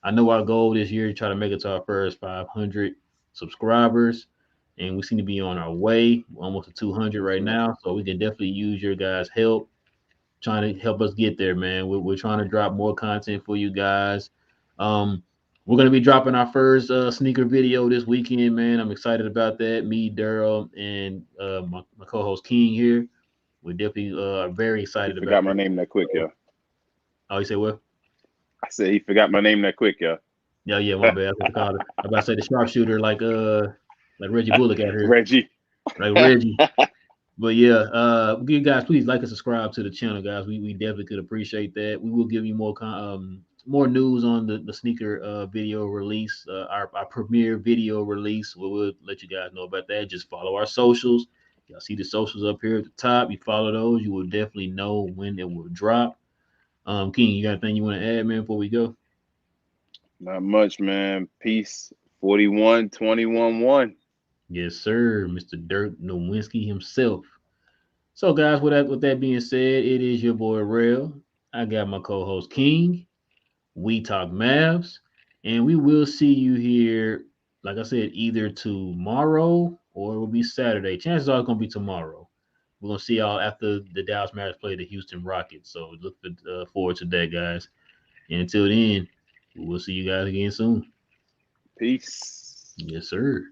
I know our goal this year to try to make it to our first 500 subscribers, and we seem to be on our way, almost to 200 right now. So we can definitely use your guys' help trying to help us get there, man. We're trying to drop more content for you guys. Um, we're gonna be dropping our first sneaker video this weekend, man. I'm excited about that. Me, Daryl, and my co-host King here. We're definitely very He excited about forgot my that. name that quick, So, yo. oh, you say what? I said he forgot my name that quick, yo. Yeah, yeah, my bad. That's what they call it. I about to say the sharpshooter, like Reggie Bullock out here, Reggie. like Reggie. But yeah, you guys please like and subscribe to the channel, guys. We definitely could appreciate that. We will give you more news on the sneaker video release, our premiere video release. We'll let you guys know about that. Just follow our socials. Y'all see the socials up here at the top. You follow those, you will definitely know when it will drop. King, you got anything you want to add, man, before we go? Not much, man. Peace. 41, 21, 1. Yes, sir, Mr. Dirk Nowitzki himself. So, guys, with that being said, it is your boy Rail. I got my co-host King. We talk Mavs, and we will see you here. Like I said, either tomorrow or it will be Saturday. Chances are it's gonna be tomorrow. We're gonna see y'all after the Dallas Mavericks play the Houston Rockets. So forward to that, guys. And until then, we'll see you guys again soon. Peace. Yes, sir.